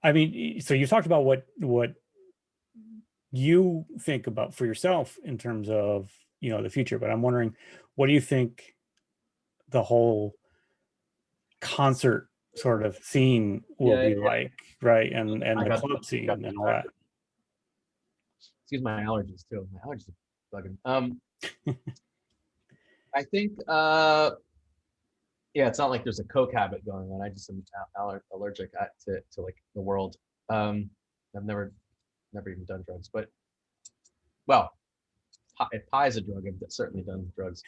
[SPEAKER 3] I mean, so you talked about what you think about for yourself in terms of the future, but I'm wondering, what do you think the whole concert sort of scene will be like, right? And the club scene and all that.
[SPEAKER 2] Excuse my allergies too. My allergies are bugging. I think it's not like there's a coke habit going on. I just am allergic to like the world. I've never even done drugs, but if pie is a drug, I've certainly done drugs.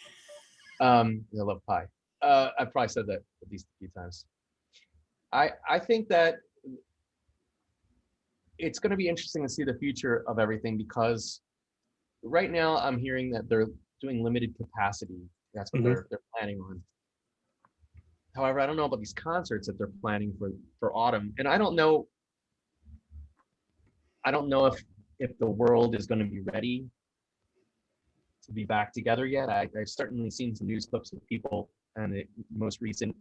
[SPEAKER 2] I love pie. I've probably said that at least a few times. I think that it's going to be interesting to see the future of everything, because right now I'm hearing that they're doing limited capacity. That's what they're planning on. However, I don't know about these concerts that they're planning for autumn, and I don't know if the world is going to be ready to be back together yet. I've certainly seen some news clips of people, and the most recent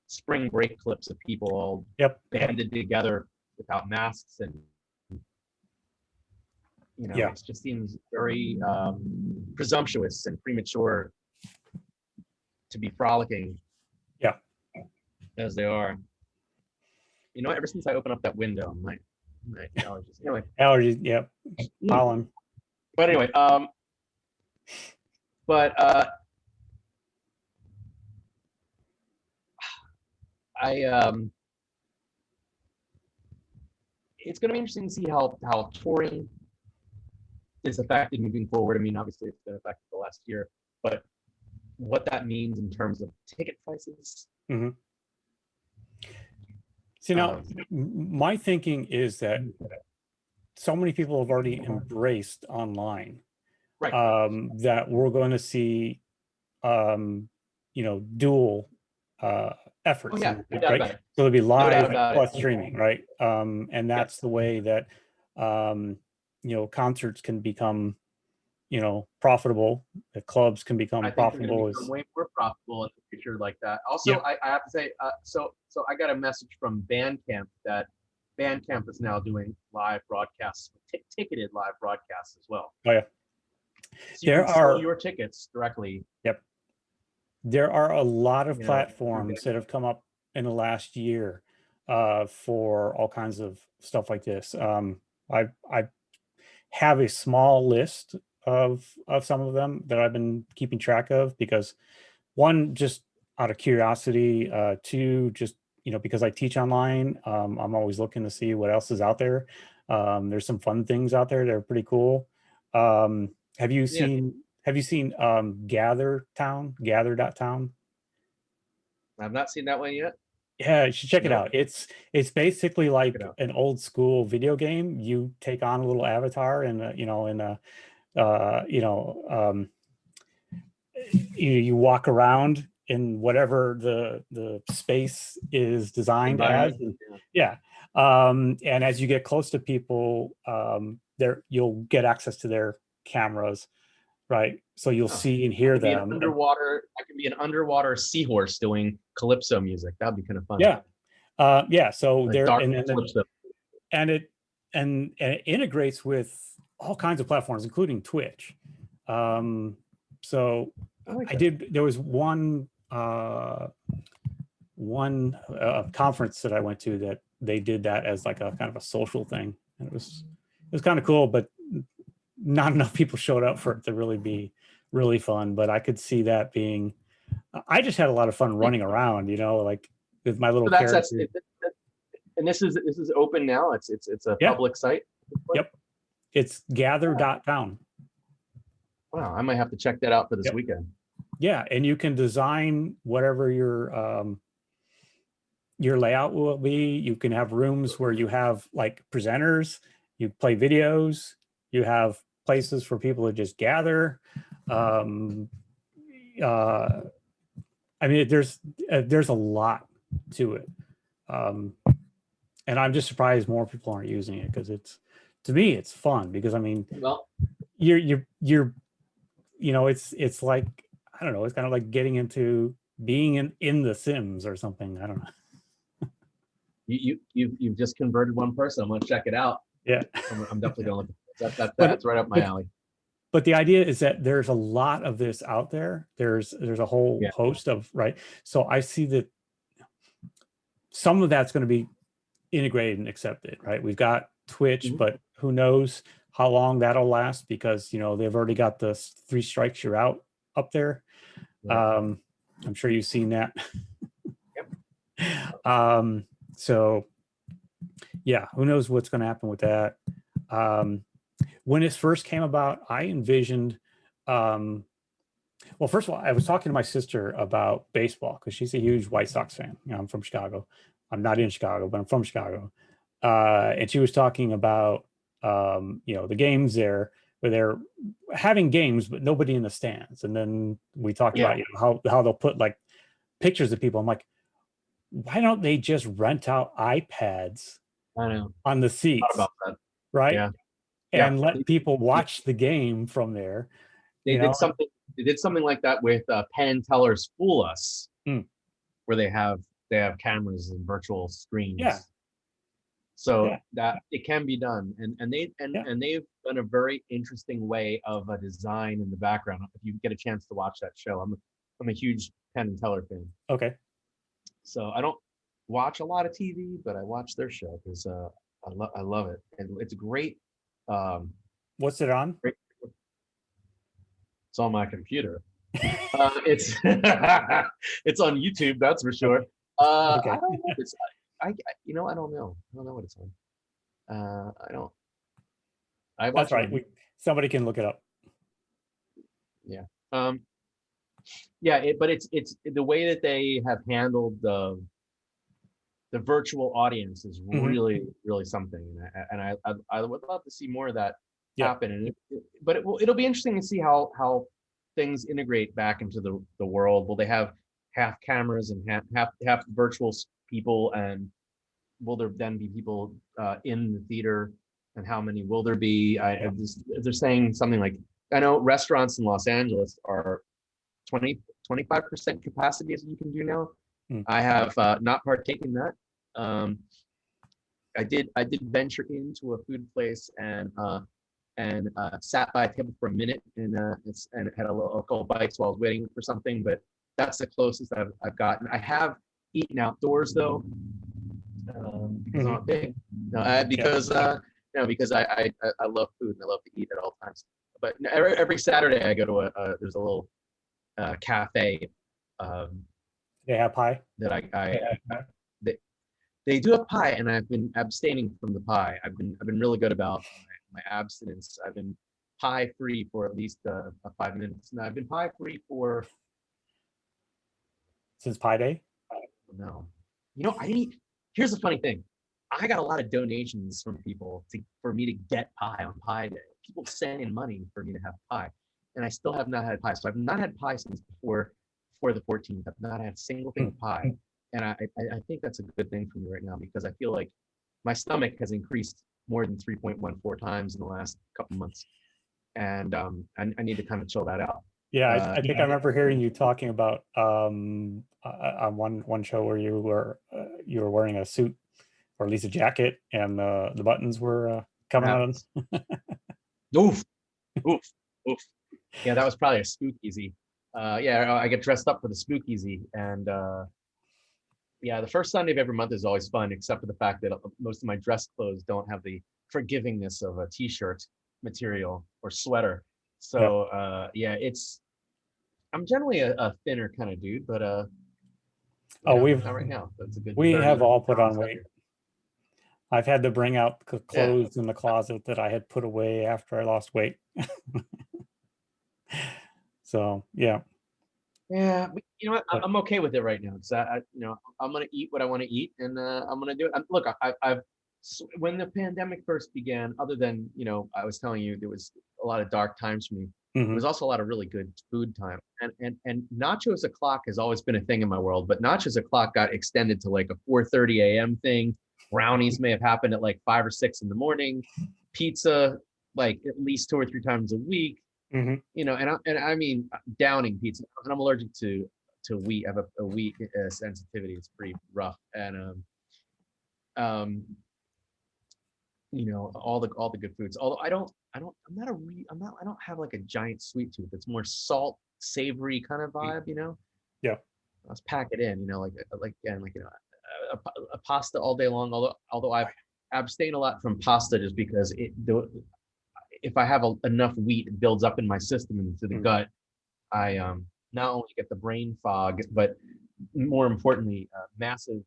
[SPEAKER 2] spring break clips of people all banded together without masks, and it just seems very presumptuous and premature to be frolicking as they are. Ever since I opened up that window, my allergies. Anyway.
[SPEAKER 3] Allergies, pollen.
[SPEAKER 2] But anyway, it's going to be interesting to see how touring is affected moving forward. I mean, obviously it's been affected the last year, but what that means in terms of ticket prices.
[SPEAKER 3] See, now my thinking is that so many people have already embraced online,
[SPEAKER 2] Right.
[SPEAKER 3] that we're going to see, dual efforts,
[SPEAKER 2] Oh, yeah, no doubt
[SPEAKER 3] right?
[SPEAKER 2] about it.
[SPEAKER 3] So it'll be
[SPEAKER 2] doubt
[SPEAKER 3] live
[SPEAKER 2] about it.
[SPEAKER 3] plus streaming, right? And that's the way that, concerts can become, profitable. The clubs can become
[SPEAKER 2] I think they're
[SPEAKER 3] profitable.
[SPEAKER 2] going to become way more profitable in the future like that. Also,
[SPEAKER 3] Yep.
[SPEAKER 2] I have to say, so I got a message from Bandcamp that Bandcamp is now doing live broadcasts, ticketed live broadcasts as well.
[SPEAKER 3] Oh yeah.
[SPEAKER 2] So you can sell your tickets directly.
[SPEAKER 3] Yep. There are a lot of
[SPEAKER 2] You know,
[SPEAKER 3] platforms that have come up in the last year for all kinds of stuff like this. I have a small list of some of them that I've been keeping track of because, one, just out of curiosity, two, just because I teach online, I'm always looking to see what else is out there. There's some fun things out there that are pretty cool. Have you seen Gather.town?
[SPEAKER 2] I've not seen that one yet.
[SPEAKER 3] Yeah, you should check it out. It's basically like
[SPEAKER 2] it out.
[SPEAKER 3] an old school video game. You take on a little avatar and you walk around in whatever the space is designed as. Yeah. And as you get close to people, you'll get access to their cameras, right? So you'll see and hear them.
[SPEAKER 2] I can be an underwater seahorse doing calypso music. That'd be kind of fun.
[SPEAKER 3] Yeah. Yeah. So
[SPEAKER 2] Like
[SPEAKER 3] there,
[SPEAKER 2] calypso.
[SPEAKER 3] and it integrates with all kinds of platforms, including Twitch. So there was one conference that I went to that they did that as like a kind of a social thing. And it was kind of cool, but not enough people showed up for it to really be really fun. But I could see that being, I just had a lot of fun running around, like with my little character.
[SPEAKER 2] And this is open now. It's a public site.
[SPEAKER 3] Yep. It's gather.town.
[SPEAKER 2] Wow, I might have to check that out for this weekend.
[SPEAKER 3] Yeah, and you can design whatever your layout will be. You can have rooms where you have like presenters, you play videos, you have places for people to just gather. I mean, there's a lot to it. And I'm just surprised more people aren't using it because to me, it's fun because I mean,
[SPEAKER 2] well,
[SPEAKER 3] you're it's like, I don't know, it's kind of like getting into being in the Sims or something. I don't know.
[SPEAKER 2] You've just converted one person. I'm gonna check it out.
[SPEAKER 3] Yeah.
[SPEAKER 2] I'm definitely gonna look at that. That's right up my alley.
[SPEAKER 3] But the idea is that there's a lot of this out there. There's a whole host of, right? So I see that some of that's going to be integrated and accepted, right? We've got Twitch, but who knows how long that'll last because, they've already got the 3 strikes you're out up there. I'm sure you've seen that. So yeah, who knows what's going to happen with that. When it first came about, I envisioned, well, first of all, I was talking to my sister about baseball because she's a huge White Sox fan. I'm from Chicago. I'm not in Chicago, but I'm from Chicago. And she was talking about, the games there where they're having games, but nobody in the stands. And then we talked about how they'll put like pictures of people. I'm like, why don't they just rent out iPads on the seats?
[SPEAKER 2] About that.
[SPEAKER 3] Right?
[SPEAKER 2] Yeah.
[SPEAKER 3] And let people watch the game from there.
[SPEAKER 2] They did something like that with Penn and Teller's Fool Us, where they have cameras and virtual screens. Yeah. So that it can be done, and they've done a very interesting way of a design in the background. If you get a chance to watch that show, I'm a huge Penn and Teller fan.
[SPEAKER 3] Okay.
[SPEAKER 2] So I don't watch a lot of TV, but I watch their show because I love it, and it's great.
[SPEAKER 3] What's it on?
[SPEAKER 2] Great. It's on my computer. It's it's on YouTube, that's for sure. Okay. I don't know if it's, I don't know. I don't know what it's on. I watch.
[SPEAKER 3] That's right. Somebody can look it up.
[SPEAKER 2] Yeah. But it's the way that they have handled the virtual audience is
[SPEAKER 3] Mhm.
[SPEAKER 2] really something, and I would love to see more of that
[SPEAKER 3] Yeah.
[SPEAKER 2] happen. And but it'll be interesting to see how things integrate back into the world. Will they have half cameras and half virtual people, and will there then be people in the theater, and how many will there be? They're saying something like, I know restaurants in Los Angeles are 25% capacity as you can do now.
[SPEAKER 3] Mm.
[SPEAKER 2] I have not partaken in that. I did venture into a food place and sat by a table for a minute and had a couple bites while I was waiting for something, but that's the closest I've gotten. I have eaten outdoors though, because I'm not big. No, because because I love food and I love to eat at all times. But every Saturday I go to there's a little cafe
[SPEAKER 3] They have pie.
[SPEAKER 2] that they do have pie, and I've been abstaining from the pie. I've been really good about my abstinence. I've been pie free for at least 5 minutes. Now I've been pie free for
[SPEAKER 3] Since Pi Day.
[SPEAKER 2] no, I didn't. Here's the funny thing. I got a lot of donations from people for me to get pie on Pie Day. People send in money for me to have pie, and I still have not had pie. So I've not had pie since before the 14th. I've not had a single thing of pie, and I think that's a good thing for me right now, because I feel like my stomach has increased more than 3.14 times in the last couple months, and I need to kind of chill that out.
[SPEAKER 3] Yeah, I think I remember hearing you talking about on one show where you were wearing a suit, or at least a jacket, and the buttons were coming out.
[SPEAKER 2] Oof, oof, oof. Yeah, that was probably a speakeasy. Yeah, I get dressed up for the speakeasy, and yeah, the first Sunday of every month is always fun, except for the fact that most of my dress clothes don't have the forgivingness of a t-shirt material or sweater. So yeah, I'm generally a thinner kind of dude, but
[SPEAKER 3] we've
[SPEAKER 2] not right now. That's a good.
[SPEAKER 3] We have all put on
[SPEAKER 2] pounds
[SPEAKER 3] weight.
[SPEAKER 2] heavier.
[SPEAKER 3] I've had to bring out clothes in the closet that I had put away after I lost weight. So yeah.
[SPEAKER 2] Yeah, but you know what? I'm okay with it right now. Because I'm gonna eat what I want to eat, and I'm gonna do it. Look, I've when the pandemic first began, other than I was telling you there was a lot of dark times for me. There was also a lot of really good food time, and nachos o'clock has always been a thing in my world. But nachos o'clock got extended to like a 4:30 a.m. thing. Brownies may have happened at like 5 or 6 in the morning. Pizza like at least 2 or 3 times a week. And I mean downing pizza, and I'm allergic to wheat. I have a wheat sensitivity. It's pretty rough, and all the good foods. Although I don't have like a giant sweet tooth. It's more salt, savory kind of vibe.
[SPEAKER 3] Yeah.
[SPEAKER 2] Let's pack it in. A pasta all day long. Although I abstain a lot from pasta just because if I have enough wheat, it builds up in my system and into the gut. I not only get the brain fog, but more importantly, massive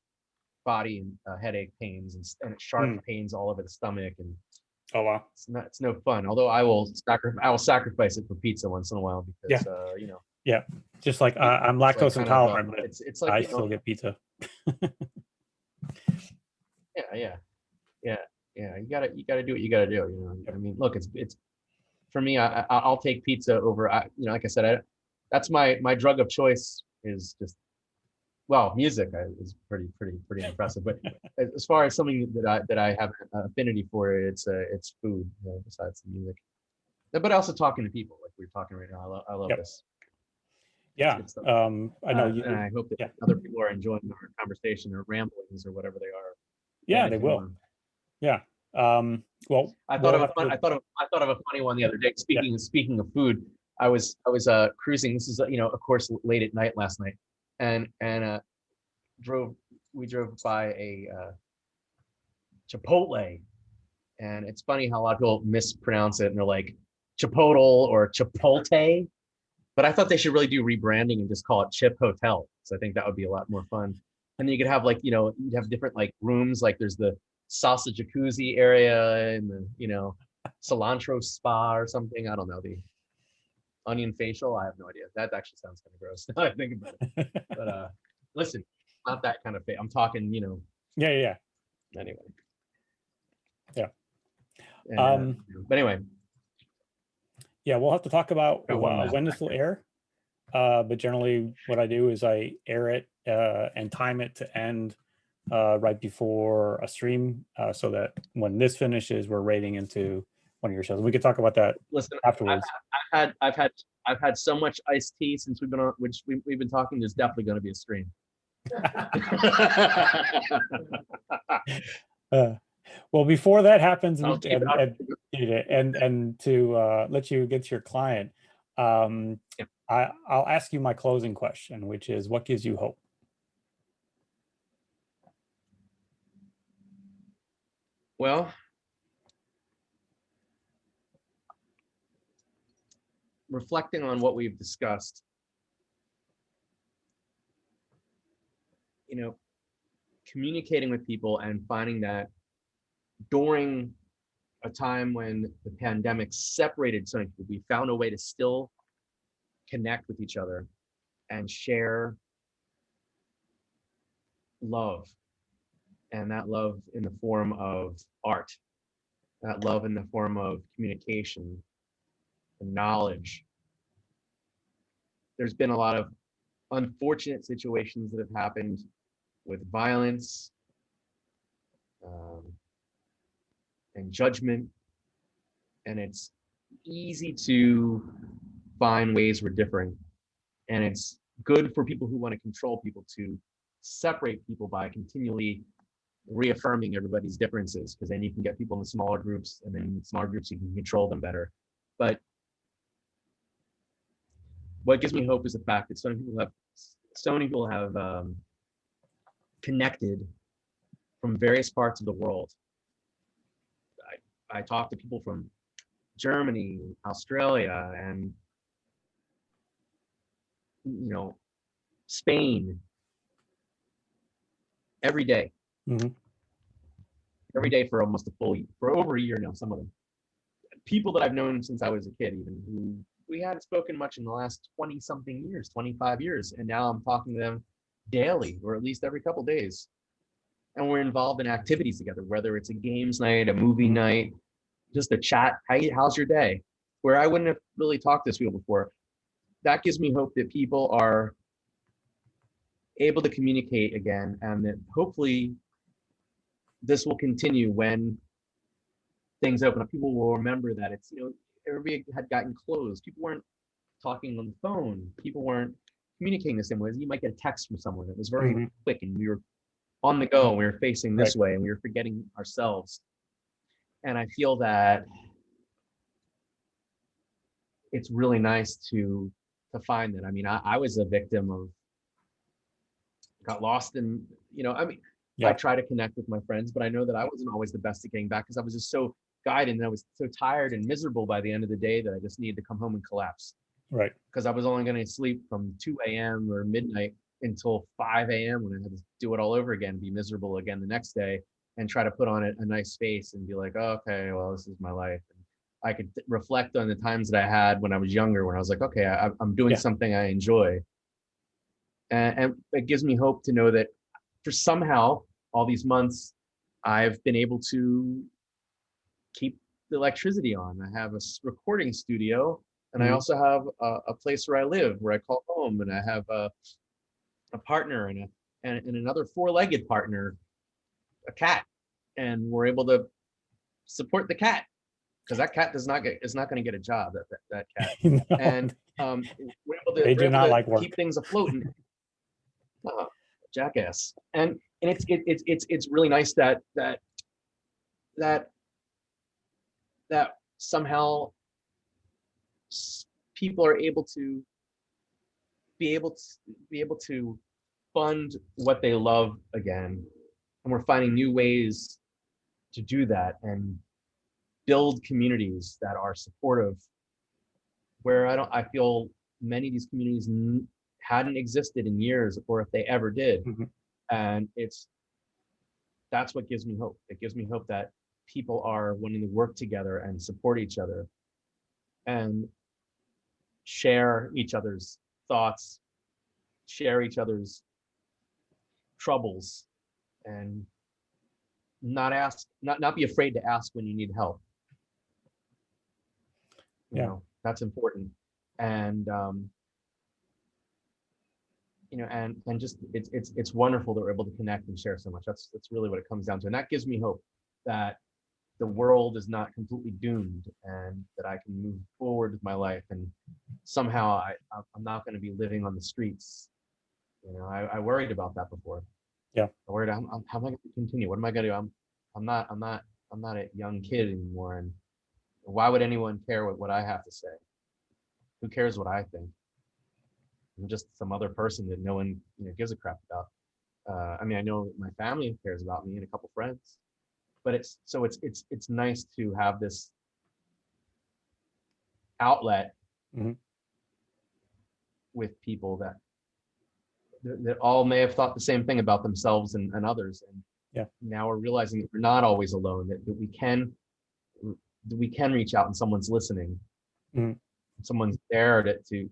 [SPEAKER 2] body and headache pains and sharp pains all over the stomach. And
[SPEAKER 3] oh wow,
[SPEAKER 2] it's no fun. Although I will sacrifice it for pizza once in a while because
[SPEAKER 3] yeah, just like I'm lactose intolerant, but
[SPEAKER 2] it's like
[SPEAKER 3] I still get pizza.
[SPEAKER 2] Yeah. You gotta do what you gotta do. I mean, look, it's for me. I'll take pizza over. Like I said, that's my drug of choice is just music is pretty impressive. But as far as something that I have an affinity for, it's food. Besides the music, but also talking to people like we're talking right now. I love this.
[SPEAKER 3] Yeah, I know you.
[SPEAKER 2] And I hope that other people are enjoying our conversation or ramblings or whatever they are.
[SPEAKER 3] Yeah, they will. Yeah. Well,
[SPEAKER 2] I thought of a funny one the other day. Speaking of food, I was cruising. This is of course late at night last night, and we drove by a Chipotle, and it's funny how a lot of people mispronounce it and they're like Chipotle or Chipotle, but I thought they should really do rebranding and just call it Chip Hotel. So I think that would be a lot more fun. And then you could have you'd have different like rooms, like there's the salsa jacuzzi area and the cilantro spa or something. I don't know, the onion facial. I have no idea. That actually sounds kind of gross now I think about it. But listen, not that kind of I'm talking
[SPEAKER 3] Yeah.
[SPEAKER 2] Anyway.
[SPEAKER 3] Yeah.
[SPEAKER 2] And, but anyway.
[SPEAKER 3] Yeah, we'll have to talk about
[SPEAKER 2] Got one last
[SPEAKER 3] when this will air. But generally what I do is I air it and time it to end right before a stream so that when this finishes, we're rating into one of your shows. We could talk about that
[SPEAKER 2] Listen,
[SPEAKER 3] afterwards.
[SPEAKER 2] I've had so much iced tea since we've been on, which we've been talking. There's definitely going to be a stream.
[SPEAKER 3] Well, before that happens,
[SPEAKER 2] I'll keep it
[SPEAKER 3] and to let you get to your client, I'll ask you my closing question, which is, what gives you hope?
[SPEAKER 2] Well, reflecting on what we've discussed, communicating with people and finding that during a time when the pandemic separated so many people, we found a way to still connect with each other and share love. And that love in the form of art, that love in the form of communication and knowledge. There's been a lot of unfortunate situations that have happened with violence and judgment. And it's easy to find ways we're different. And it's good for people who want to control people to separate people by continually reaffirming everybody's differences, because then you can get people in the smaller groups, and then in smaller groups you can control them better. But what gives me hope is the fact that so many people have connected from various parts of the world. I talk to people from Germany, Australia, and Spain every day.
[SPEAKER 3] Mm-hmm.
[SPEAKER 2] Every day for almost for over a year now, some of them. People that I've known since I was a kid, even, who we hadn't spoken much in the last 20-something years, 25 years. And now I'm talking to them daily, or at least every couple of days. And we're involved in activities together, whether it's a games night, a movie night, just a chat. How's your day? Where I wouldn't have really talked to these people before. That gives me hope that people are able to communicate again, and that hopefully this will continue when things open up. People will remember that it's, everybody had gotten closed. People weren't talking on the phone. People weren't communicating the same way. You might get a text from someone that was very quick, and we were on the go, and we were facing this way, and we were forgetting ourselves. And I feel that it's really nice to find that. I mean, I was a victim of, got lost in, I try to connect with my friends, but I know that I wasn't always the best at getting back, because I was just so guided, and I was so tired and miserable by the end of the day that I just needed to come home and collapse.
[SPEAKER 3] Right.
[SPEAKER 2] Because I was only going to sleep from 2 a.m. or midnight until 5 a.m. when I had to do it all over again, be miserable again the next day, and try to put on a nice face and be like, oh, okay, well, this is my life. And I could reflect on the times that I had when I was younger, when I was like, okay, I'm doing something I enjoy. And it gives me hope to know that for somehow all these months, I've been able to keep the electricity on. I have a recording studio, and I also have a place where I live, where I call home, and I have a partner and another four-legged partner, a cat, and we're able to support the cat, because that cat is not going to get a job. That cat,
[SPEAKER 3] No.
[SPEAKER 2] And we're able to,
[SPEAKER 3] They do not like work.
[SPEAKER 2] keep things afloat. And, jackass. And it's really nice that somehow people are able to be able to fund what they love again, and we're finding new ways to do that and build communities that are supportive, where I feel many of these communities hadn't existed in years, or if they ever did. And that's what gives me hope. It gives me hope that people are wanting to work together and support each other and share each other's thoughts, share each other's troubles, and not be afraid to ask when you need help. You know, that's important. And you know, and just it's wonderful that we're able to connect and share so much. That's really what it comes down to. And that gives me hope that the world is not completely doomed, and that I can move forward with my life, and somehow I'm not going to be living on the streets. You know, I worried about that before.
[SPEAKER 3] Yeah.
[SPEAKER 2] I worried, how am I going to continue? What am I going to do? I'm not a young kid anymore. And why would anyone care what I have to say? Who cares what I think? I'm just some other person that no one, you know, gives a crap about. I mean, I know my family cares about me and a couple friends, but it's nice to have this outlet with people that all may have thought the same thing about themselves and others. And now we're realizing that we're not always alone, that we can reach out and someone's listening. Someone's there to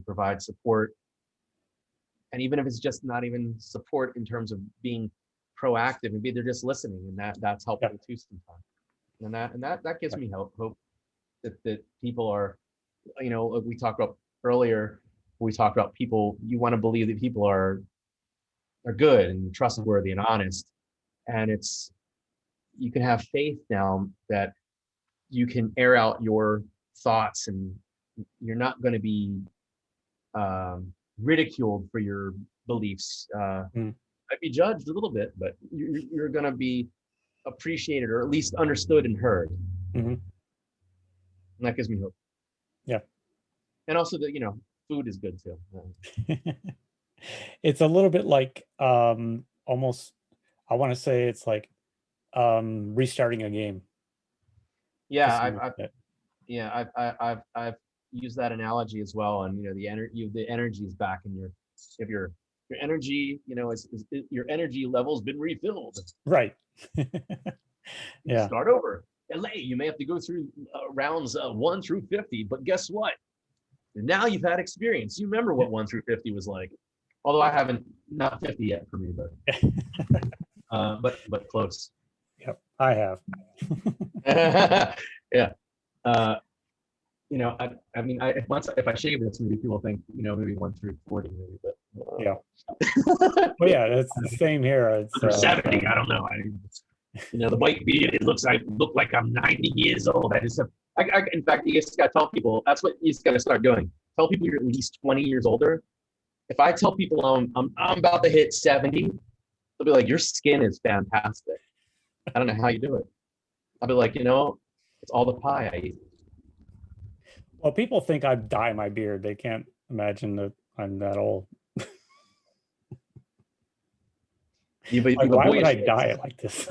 [SPEAKER 2] provide support. And even if it's just not even support in terms of being proactive, maybe they're just listening, and that's helpful too sometimes. And that gives me hope that people are, you know, we talked about earlier, we talked about people, you want to believe that people are good and trustworthy and honest. And you can have faith now that you can air out your thoughts, and you're not going to be ridiculed for your beliefs. Might be judged a little bit, but you're going to be appreciated, or at least understood and heard. And that gives me hope.
[SPEAKER 3] Yeah.
[SPEAKER 2] And also that, you know, food is good too.
[SPEAKER 3] It's a little bit like almost, I want to say it's like restarting a game.
[SPEAKER 2] Yeah, I've used that analogy as well. And you know, the energy is back in your energy, you know, your energy level's been refilled.
[SPEAKER 3] Right.
[SPEAKER 2] Yeah. Start over. LA, you may have to go through rounds 1 through 50, but guess what? Now you've had experience. You remember what 1 through 50 was like. Although I haven't, not 50 yet for me, but close.
[SPEAKER 3] Yep, I have.
[SPEAKER 2] Yeah. You know, I mean, if I shave this, maybe people think, you know, maybe 1 through 40, maybe, but
[SPEAKER 3] yeah. Well, yeah, it's the same here. It's
[SPEAKER 2] 70. I don't know. You know, the white beard, it look like I'm 90 years old. In fact, you just got to tell people, that's what you just got to start doing. Tell people you're at least 20 years older. If I tell people I'm about to hit 70, they'll be like, your skin is fantastic. I don't know how you do it. I'll be like, you know, it's all the pie I eat.
[SPEAKER 3] Well, people think I dye my beard. They can't imagine that I'm that old. Why would I dye it like this?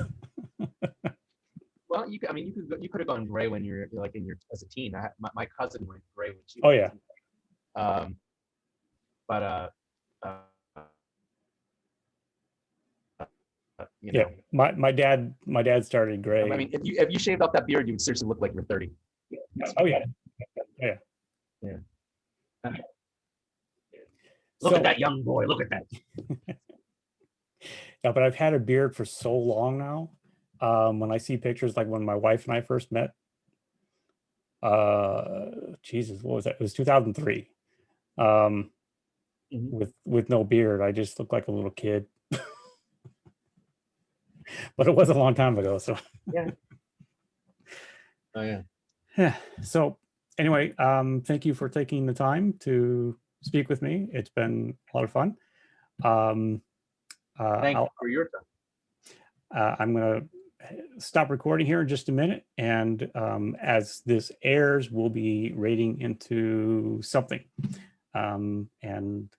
[SPEAKER 2] Well, you could have gone gray when you're like as a teen. My cousin went gray when she.
[SPEAKER 3] Oh yeah.
[SPEAKER 2] You know,
[SPEAKER 3] my dad started gray.
[SPEAKER 2] I mean, if you shaved off that beard, you would seriously look like you're 30.
[SPEAKER 3] Oh yeah. Yeah.
[SPEAKER 2] Look at that young boy. Look at that.
[SPEAKER 3] Yeah, but I've had a beard for so long now. When I see pictures, like when my wife and I first met, Jesus, what was that? It was 2003. With no beard, I just looked like a little kid. But it was a long time ago, so
[SPEAKER 2] yeah. Oh yeah.
[SPEAKER 3] Yeah. So anyway, thank you for taking the time to speak with me. It's been a lot of fun.
[SPEAKER 2] Thank you for your time.
[SPEAKER 3] I'm going to stop recording here in just a minute, and as this airs, we'll be rating into something. And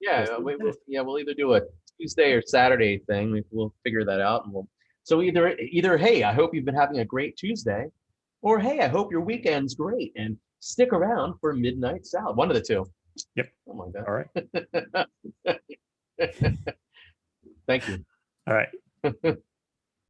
[SPEAKER 2] yeah, we'll either do a Tuesday or Saturday thing. We'll figure that out, and so either hey, I hope you've been having a great Tuesday, or hey, I hope your weekend's great, and stick around for Midnight Salad. One of the two.
[SPEAKER 3] Yep.
[SPEAKER 2] Oh my God.
[SPEAKER 3] All right.
[SPEAKER 2] Thank you.
[SPEAKER 3] All right.